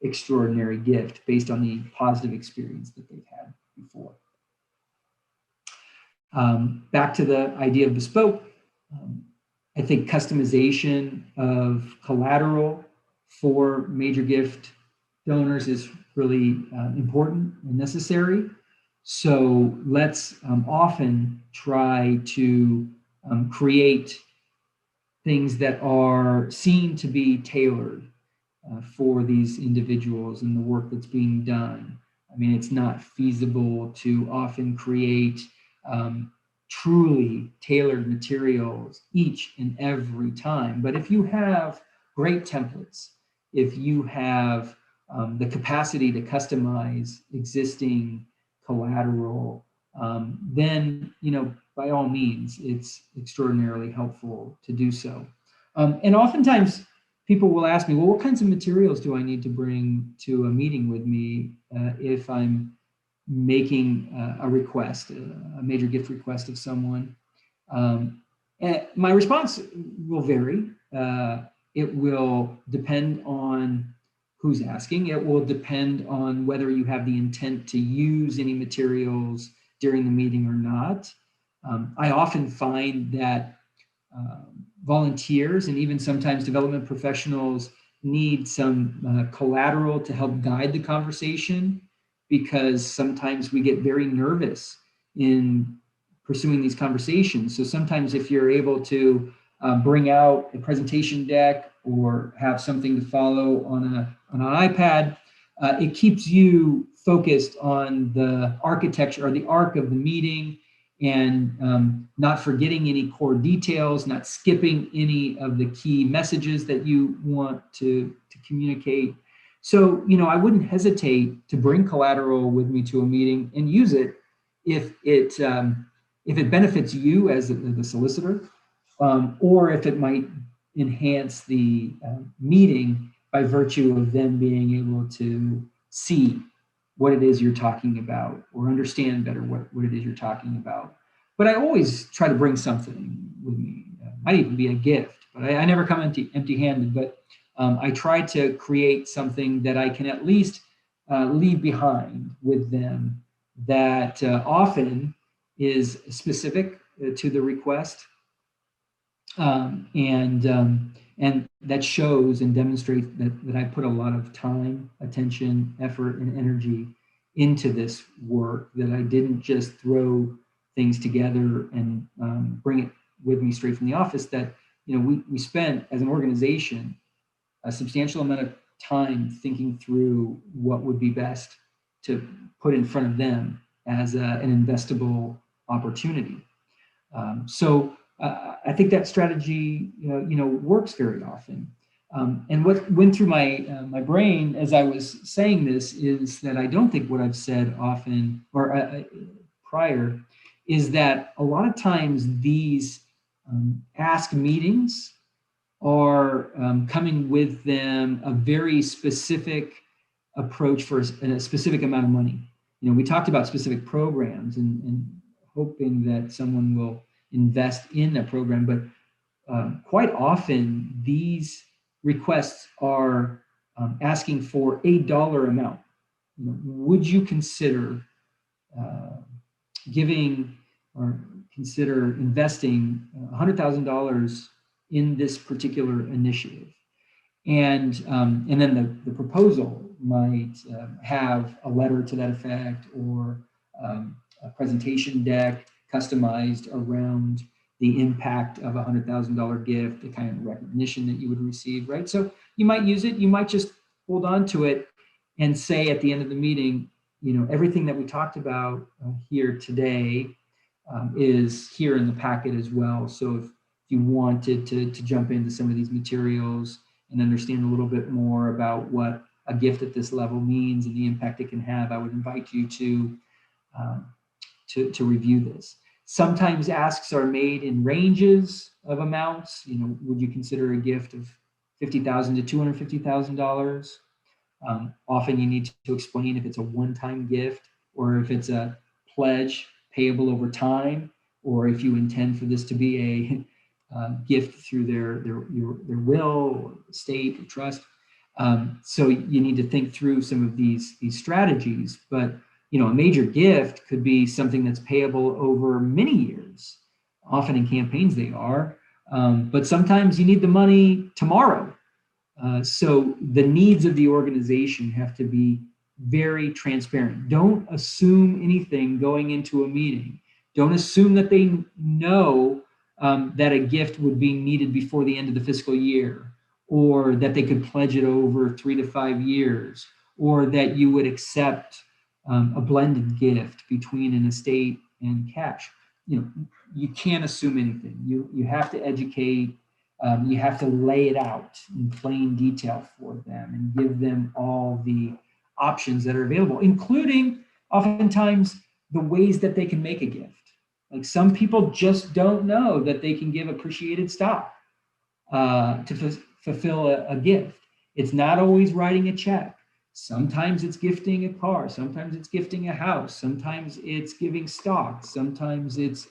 S2: extraordinary gift based on the positive experience that they've had before. Back to the idea of bespoke, I think customization of collateral for major gift donors is really important and necessary. So let's often try to create things that are seen to be tailored for these individuals and the work that's being done. I mean, it's not feasible to often create truly tailored materials each and every time. But if you have great templates, if you have the capacity to customize existing collateral, then, by all means, it's extraordinarily helpful to do so. And oftentimes people will ask me, well, what kinds of materials do I need to bring to a meeting with me if I'm making a request, a major gift request of someone? And my response will vary. It will depend on who's asking. It will depend on whether you have the intent to use any materials during the meeting or not. I often find that volunteers and even sometimes development professionals need some collateral to help guide the conversation, because sometimes we get very nervous in pursuing these conversations. So sometimes if you're able to bring out a presentation deck or have something to follow on an iPad, it keeps you focused on the architecture or the arc of the meeting, and not forgetting any core details, not skipping any of the key messages that you want to communicate. So, I wouldn't hesitate to bring collateral with me to a meeting and use it if it benefits you as the solicitor, or if it might enhance the meeting by virtue of them being able to see what it is you're talking about, or understand better what it is you're talking about. But I always try to bring something with me. Might even be a gift, but I never come empty-handed. But I try to create something that I can at least leave behind with them that often is specific to the request, and that shows and demonstrates that I put a lot of time, attention, effort, and energy into this work, that I didn't just throw things together and bring it with me straight from the office. That, you know, we spent as an organization a substantial amount of time thinking through what would be best to put in front of them as an investable opportunity. So I think that strategy, works very often. And what went through my brain as I was saying this is that I don't think what I've said often or prior is that a lot of times these ask meetings are coming with them a very specific approach for a specific amount of money. You know, we talked about specific programs and hoping that someone will invest in a program, but quite often these requests are asking for a dollar amount. You know, would you consider giving or consider investing $100,000 in this particular initiative? And then the proposal might have a letter to that effect, or a presentation deck customized around the impact of a $100,000 gift, the kind of recognition that you would receive, right? So you might use it, you might just hold on to it and say at the end of the meeting, you know, everything that we talked about here today is here in the packet as well. So if you wanted to jump into some of these materials and understand a little bit more about what a gift at this level means and the impact it can have, I would invite you to review this. Sometimes asks are made in ranges of amounts. You know, would you consider a gift of $50,000 to $250,000? Often you need to explain if it's a one-time gift or if it's a pledge payable over time, or if you intend for this to be a gift through their will or estate or trust. So you need to think through some of these strategies. But you know, a major gift could be something that's payable over many years. Often in campaigns they are, but sometimes you need the money tomorrow. So the needs of the organization have to be very transparent. Don't assume anything going into a meeting. Don't assume that they know that a gift would be needed before the end of the fiscal year, or that they could pledge it over 3 to 5 years, or that you would accept a blended gift between an estate and cash. You know, you can't assume anything. You have to educate. You have to lay it out in plain detail for them and give them all the options that are available, including oftentimes the ways that they can make a gift. Like some people just don't know that they can give appreciated stock to fulfill a gift. It's not always writing a check. Sometimes it's gifting a car. Sometimes it's gifting a house. Sometimes it's giving stock. Sometimes it's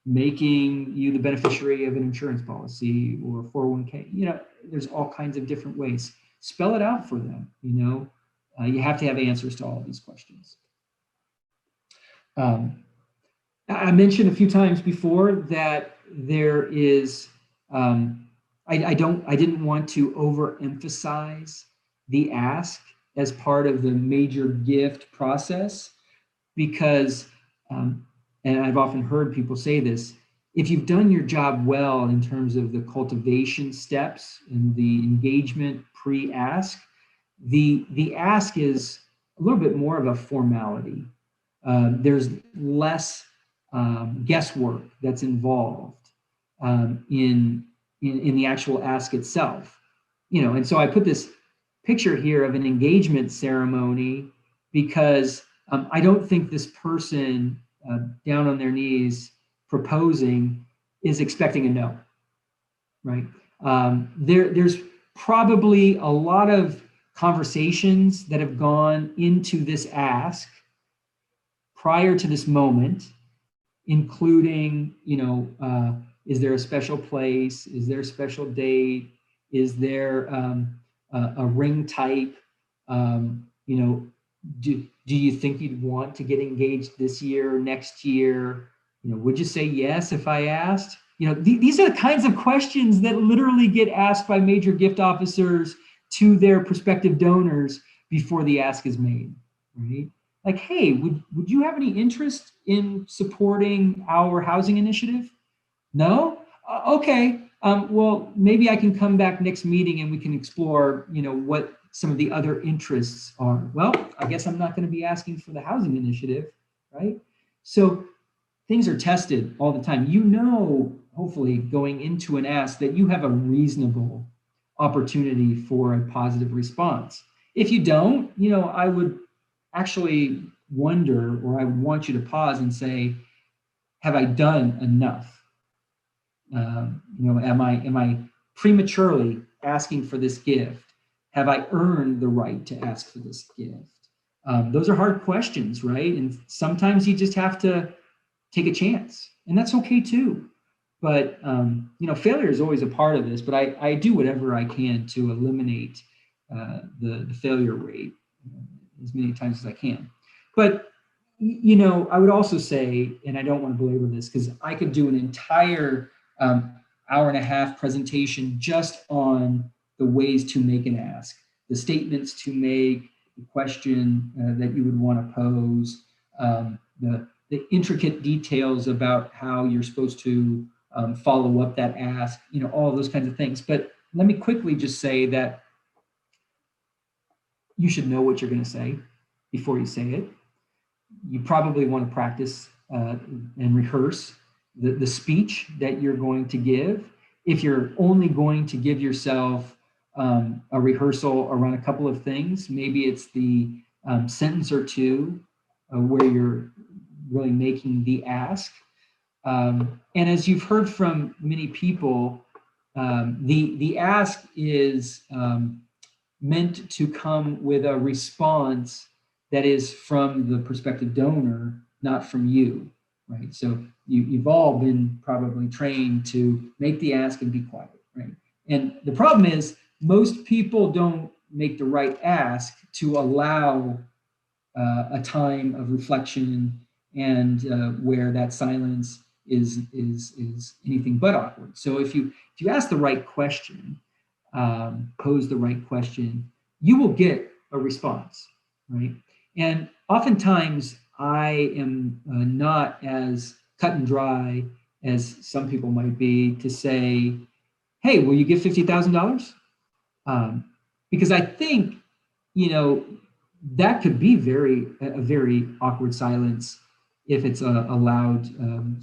S2: making you the beneficiary of an insurance policy or 401k. You know, there's all kinds of different ways. Spell it out for them. You know, you have to have answers to all of these questions. I mentioned a few times before that there is, I didn't want to overemphasize the ask as part of the major gift process, because, and I've often heard people say this, if you've done your job well in terms of the cultivation steps and the engagement pre-ask, the ask is a little bit more of a formality. There's less guesswork that's involved in the actual ask itself. You know, and so I put this picture here of an engagement ceremony because I don't think this person down on their knees proposing is expecting a no, right? There's probably a lot of conversations that have gone into this ask prior to this moment, including, is there a special place? Is there a special date? Is there a ring type? Do you think you'd want to get engaged this year, next year? Would you say yes if I asked? These are the kinds of questions that literally get asked by major gift officers to their prospective donors before the ask is made, right? Like, hey, would you have any interest in supporting our housing initiative? No? Okay. Well, maybe I can come back next meeting and we can explore, what some of the other interests are. Well, I guess I'm not going to be asking for the housing initiative, right? So things are tested all the time. Hopefully going into an ask that you have a reasonable opportunity for a positive response. If you don't, I would actually wonder, or I want you to pause and say, have I done enough? Am I prematurely asking for this gift? Have I earned the right to ask for this gift? Those are hard questions, right? And sometimes you just have to take a chance, and that's okay too. But failure is always a part of this. But I do whatever I can to eliminate the failure rate as many times as I can. But I would also say, and I don't want to belabor this because I could do an entire hour and a half presentation just on the ways to make an ask, the statements to make, the question that you would want to pose, the intricate details about how you're supposed to follow up that ask, all of those kinds of things. But let me quickly just say that you should know what you're going to say before you say it. You probably want to practice and rehearse the speech that you're going to give. If you're only going to give yourself a rehearsal around a couple of things, maybe it's the sentence or two where you're really making the ask. And as you've heard from many people, the ask is meant to come with a response that is from the prospective donor, not from you, right? So you've all been probably trained to make the ask and be quiet, right? And the problem is most people don't make the right ask to allow a time of reflection and where that silence is anything but awkward. So if you ask the right question, pose the right question, you will get a response, right? And oftentimes I am not as cut and dry as some people might be to say, hey, will you give $50,000? Because I think, that could be a very awkward silence if it's allowed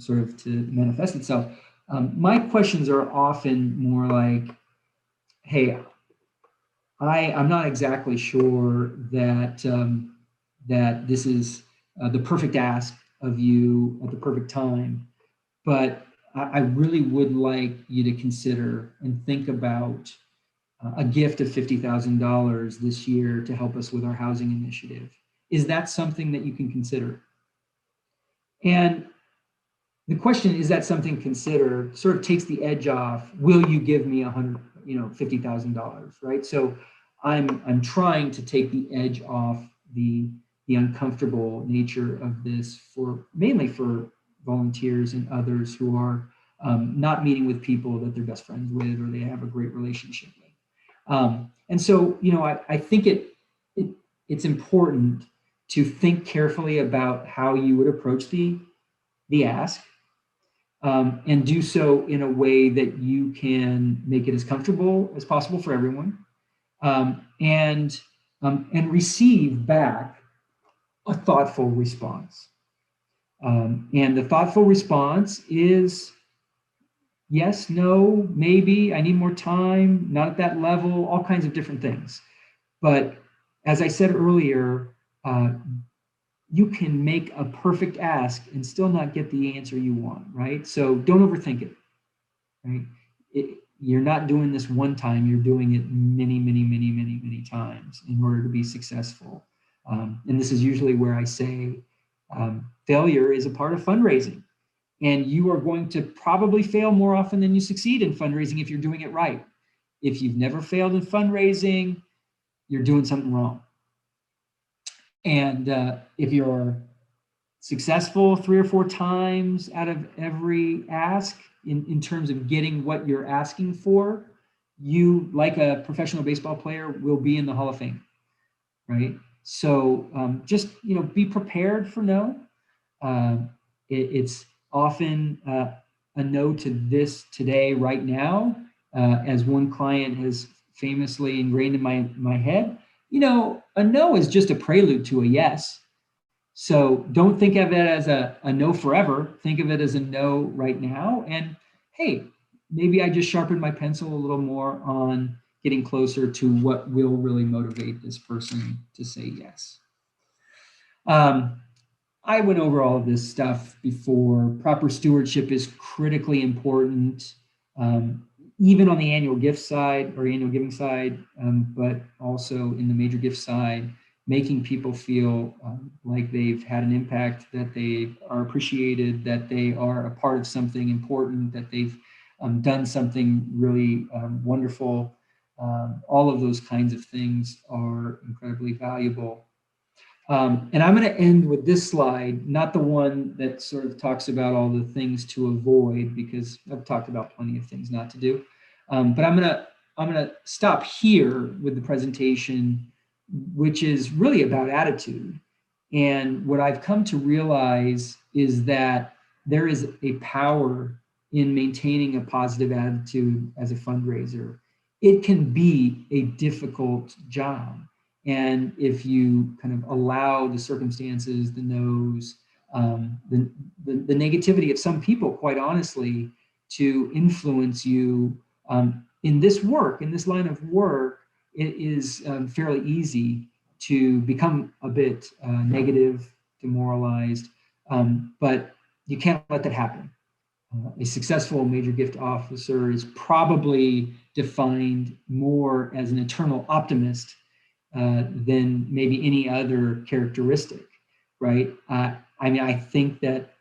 S2: sort of to manifest itself. My questions are often more like, hey, I'm not exactly sure that that this is the perfect ask of you at the perfect time, but I really would like you to consider and think about a gift of $50,000 this year to help us with our housing initiative. Is that something that you can consider? And the question, is that something considered, sort of takes the edge off. Will you give me $50,000, right? So I'm trying to take the edge off the uncomfortable nature of this mainly for volunteers and others who are not meeting with people that they're best friends with or they have a great relationship with. And so, I think it's important to think carefully about how you would approach the ask, and do so in a way that you can make it as comfortable as possible for everyone, and receive back a thoughtful response. And the thoughtful response is yes, no, maybe, I need more time, not at that level, all kinds of different things. But as I said earlier, you can make a perfect ask and still not get the answer you want, right? So don't overthink it, right? you're not doing this one time, you're doing it many, many, many, many, many times in order to be successful. And this is usually where I say failure is a part of fundraising. And you are going to probably fail more often than you succeed in fundraising if you're doing it right. If you've never failed in fundraising, you're doing something wrong. And if you're successful 3 or 4 times out of every ask in terms of getting what you're asking for, you, like a professional baseball player, will be in the Hall of Fame, right? So just, be prepared for no. It's often a no to this today, right now, as one client has famously ingrained in my head. A no is just a prelude to a yes. So don't think of it as a no forever. Think of it as a no right now. And hey, maybe I just sharpened my pencil a little more on getting closer to what will really motivate this person to say yes. I went over all of this stuff before. Proper stewardship is critically important, even on the annual gift side or annual giving side, but also in the major gift side, making people feel like they've had an impact, that they are appreciated, that they are a part of something important, that they've done something really wonderful. All of those kinds of things are incredibly valuable. And I'm going to end with this slide, not the one that sort of talks about all the things to avoid, because I've talked about plenty of things not to do. But I'm going to stop here with the presentation, which is really about attitude. And what I've come to realize is that there is a power in maintaining a positive attitude as a fundraiser. It can be a difficult job. And if you kind of allow the circumstances, the no's, the negativity of some people, quite honestly, to influence you in this work, in this line of work, it is fairly easy to become a bit negative, demoralized, but you can't let that happen. A successful major gift officer is probably defined more as an eternal optimist than maybe any other characteristic, right? I think that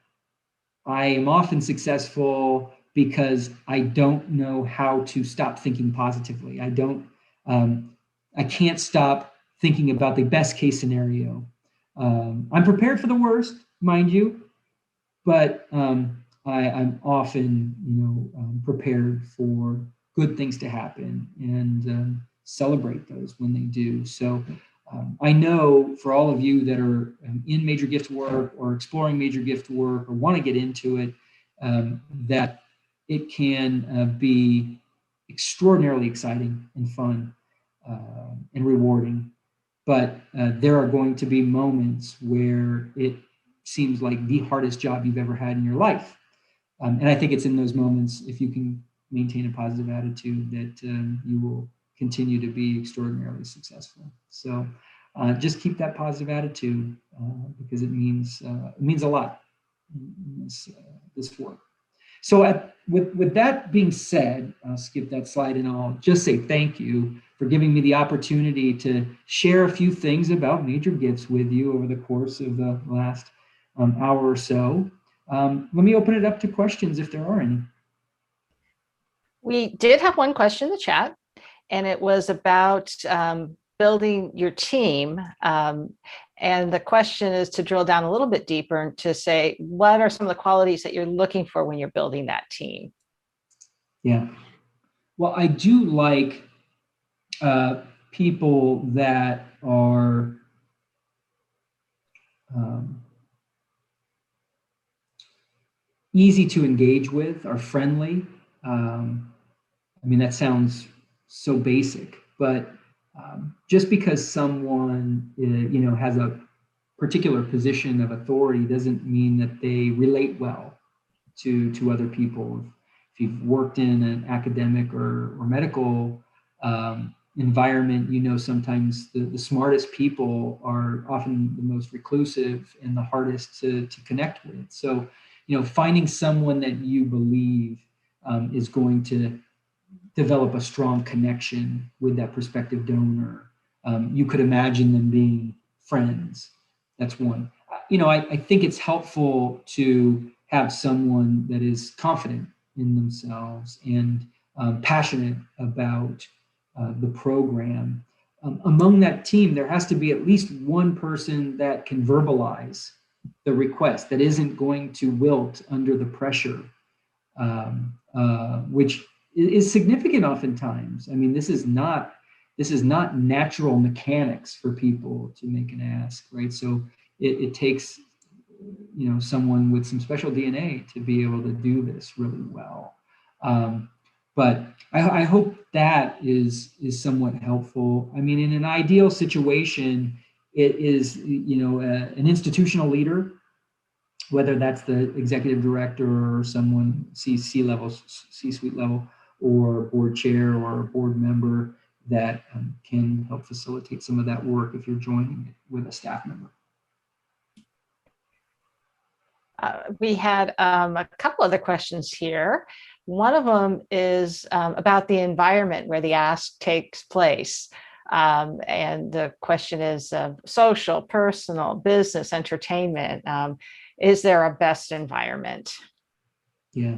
S2: I am often successful because I don't know how to stop thinking positively. I can't stop thinking about the best case scenario. I'm prepared for the worst, mind you, but I'm often, prepared for good things to happen and celebrate those when they do. So I know for all of you that are in major gift work or exploring major gift work or want to get into it, that it can be extraordinarily exciting and fun and rewarding. But there are going to be moments where it seems like the hardest job you've ever had in your life. And I think it's in those moments, if you can maintain a positive attitude, that you will continue to be extraordinarily successful. So just keep that positive attitude because it means a lot in this work. So with that being said, I'll skip that slide and I'll just say thank you for giving me the opportunity to share a few things about major gifts with you over the course of the last hour or so. Let me open it up to questions if there are any.
S1: We did have one question in the chat, and it was about building your team. And the question is to drill down a little bit deeper and to say, what are some of the qualities that you're looking for when you're building that team?
S2: Yeah. Well, I do like people that are easy to engage with, are friendly. That sounds so basic, but just because someone has a particular position of authority doesn't mean that they relate well to other people. If you've worked in an academic or medical environment, sometimes the smartest people are often the most reclusive and the hardest to connect with. So, finding someone that you believe is going to develop a strong connection with that prospective donor. You could imagine them being friends. That's one. I think it's helpful to have someone that is confident in themselves and passionate about the program. Among that team, there has to be at least one person that can verbalize the request, that isn't going to wilt under the pressure, which is significant oftentimes. I mean, this is not natural mechanics for people to make an ask, right? So it takes someone with some special DNA to be able to do this really well. But I hope that is somewhat helpful. I mean, in an ideal situation, it is an institutional leader, whether that's the executive director or someone C-level, C-suite level, or board chair or a board member that can help facilitate some of that work if you're joining it with a staff member.
S1: We had a couple other questions here. One of them is about the environment where the ask takes place. And the question is social, personal, business, entertainment. Is there a best environment?
S2: Yeah,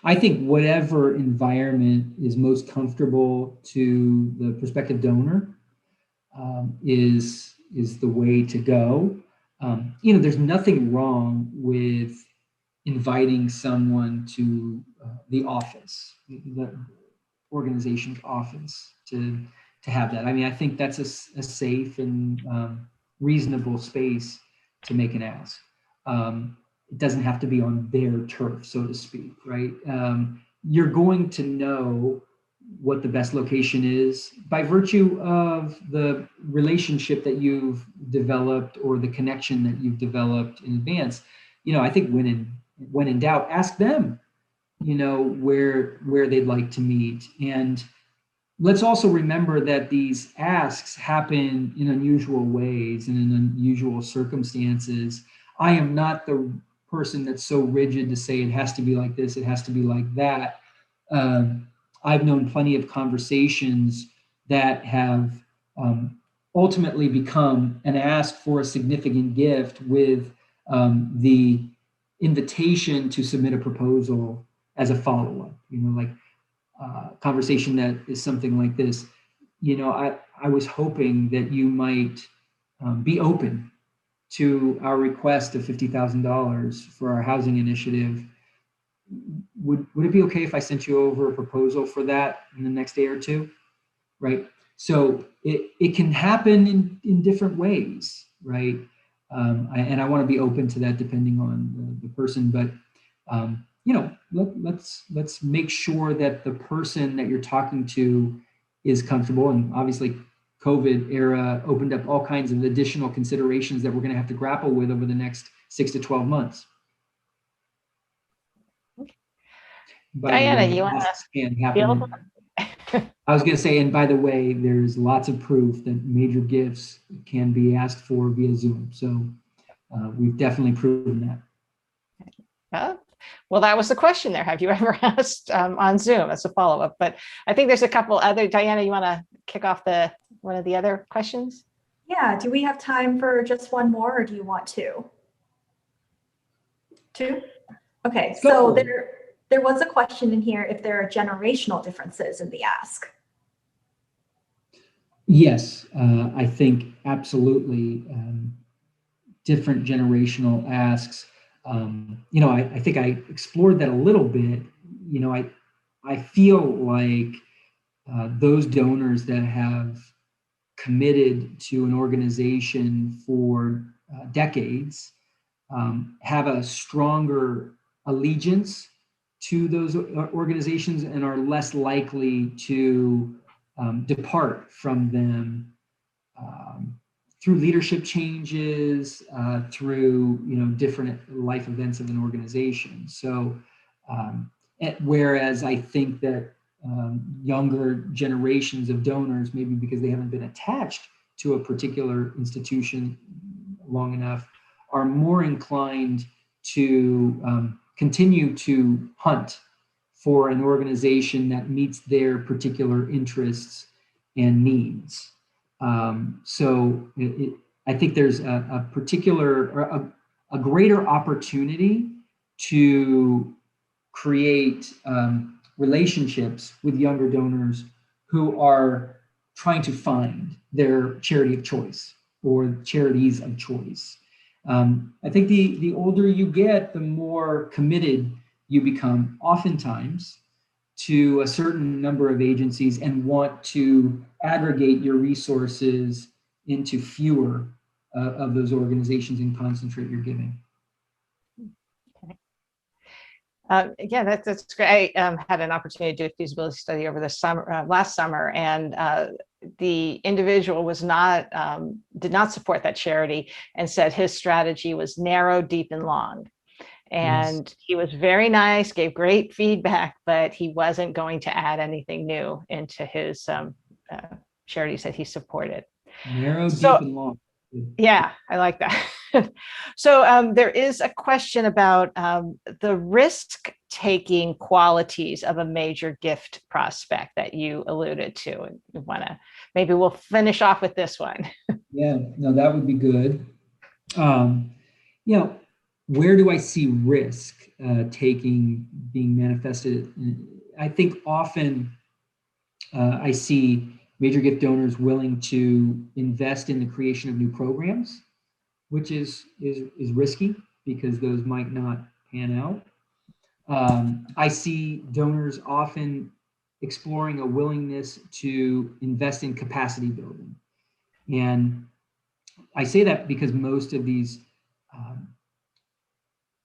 S2: I think whatever environment is most comfortable to the prospective donor is the way to go. There's nothing wrong with inviting someone to the office, the organization's office, to have that. I mean, I think that's a safe and reasonable space to make an ask. It doesn't have to be on their turf, so to speak, right? You're going to know what the best location is by virtue of the relationship that you've developed or the connection that you've developed in advance. I think when in doubt, ask them, where they'd like to meet. And let's also remember that these asks happen in unusual ways and in unusual circumstances. I am not the person that's so rigid to say it has to be like this, it has to be like that. I've known plenty of conversations that have ultimately become an ask for a significant gift with the invitation to submit a proposal as a follow-up. Conversation that is something like this. I was hoping that you might be open to our request of $50,000 for our housing initiative. Would it be okay if I sent you over a proposal for that in the next day or two? Right. So it can happen in different ways, right? And I want to be open to that depending on the person, but let's make sure that the person that you're talking to is comfortable. And obviously COVID era opened up all kinds of additional considerations that we're going to have to grapple with over the next 6 to 12 months.
S1: Diana, you want to
S2: I was going to say, and by the way, there's lots of proof that major gifts can be asked for via Zoom. So we've definitely proven that.
S1: Well, that was the question there. Have you ever asked on Zoom as a follow-up? But I think there's a couple other. Diana, you want to kick off one of the other questions?
S3: Yeah. Do we have time for just one more, or do you want two? Two? Okay. So there was a question in here if there are generational differences in the ask.
S2: Yes, I think absolutely. Different generational asks. I think I explored that a little bit. I feel like those donors that have committed to an organization for decades have a stronger allegiance to those organizations and are less likely to depart from them through leadership changes, through different life events of an organization. So, whereas I think that younger generations of donors, maybe because they haven't been attached to a particular institution long enough, are more inclined to continue to hunt for an organization that meets their particular interests and needs. I think there's a particular, or a greater opportunity to create relationships with younger donors who are trying to find their charity of choice or charities of choice. I think the older you get, the more committed you become, oftentimes, to a certain number of agencies and want to aggregate your resources into fewer of those organizations and concentrate your giving.
S1: Yeah, that's great. I had an opportunity to do a feasibility study over the summer, last summer, and the individual did not support that charity and said his strategy was narrow, deep, and long. And yes, he was very nice, gave great feedback, but he wasn't going to add anything new into his charities that he supported.
S2: Narrow, deep, and long.
S1: Yeah, I like that. So there is a question about the risk-taking qualities of a major gift prospect that you alluded to. And you maybe we'll finish off with this one.
S2: Yeah, no, that would be good. Where do I see risk taking being manifested? I think often I see major gift donors willing to invest in the creation of new programs, which is risky because those might not pan out. I see donors often exploring a willingness to invest in capacity building. And I say that because most of these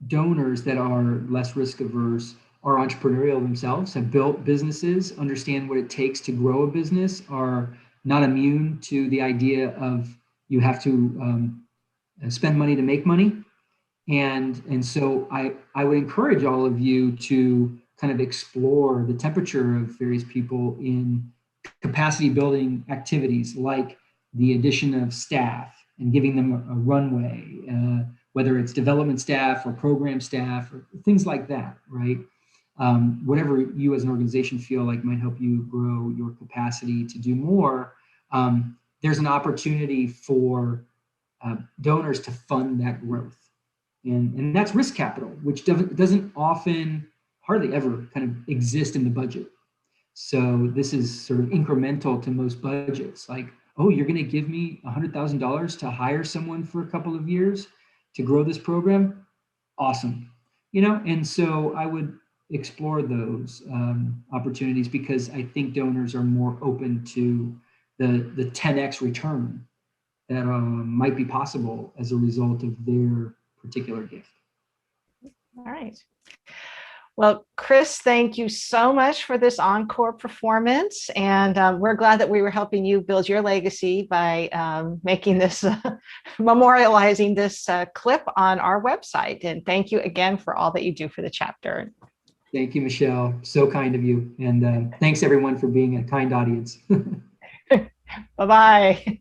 S2: donors that are less risk averse are entrepreneurial themselves, have built businesses, understand what it takes to grow a business, are not immune to the idea of you have to spend money to make money. And so I would encourage all of you to kind of explore the temperature of various people in capacity building activities, like the addition of staff and giving them a runway, whether it's development staff or program staff or things like that, right? Whatever you as an organization feel like might help you grow your capacity to do more, there's an opportunity for donors to fund that growth. And that's risk capital, which doesn't often, hardly ever kind of exist in the budget. So this is sort of incremental to most budgets. Like, oh, you're going to give me $100,000 to hire someone for a couple of years to grow this program? Awesome. And so I would explore those opportunities because I think donors are more open to the 10x return that might be possible as a result of their particular gift.
S1: All right. Well, Chris, thank you so much for this encore performance. And we're glad that we were helping you build your legacy by making this, memorializing this clip on our website. And thank you again for all that you do for the chapter.
S2: Thank you, Michelle. So kind of you. And thanks everyone for being a kind audience.
S1: Bye-bye.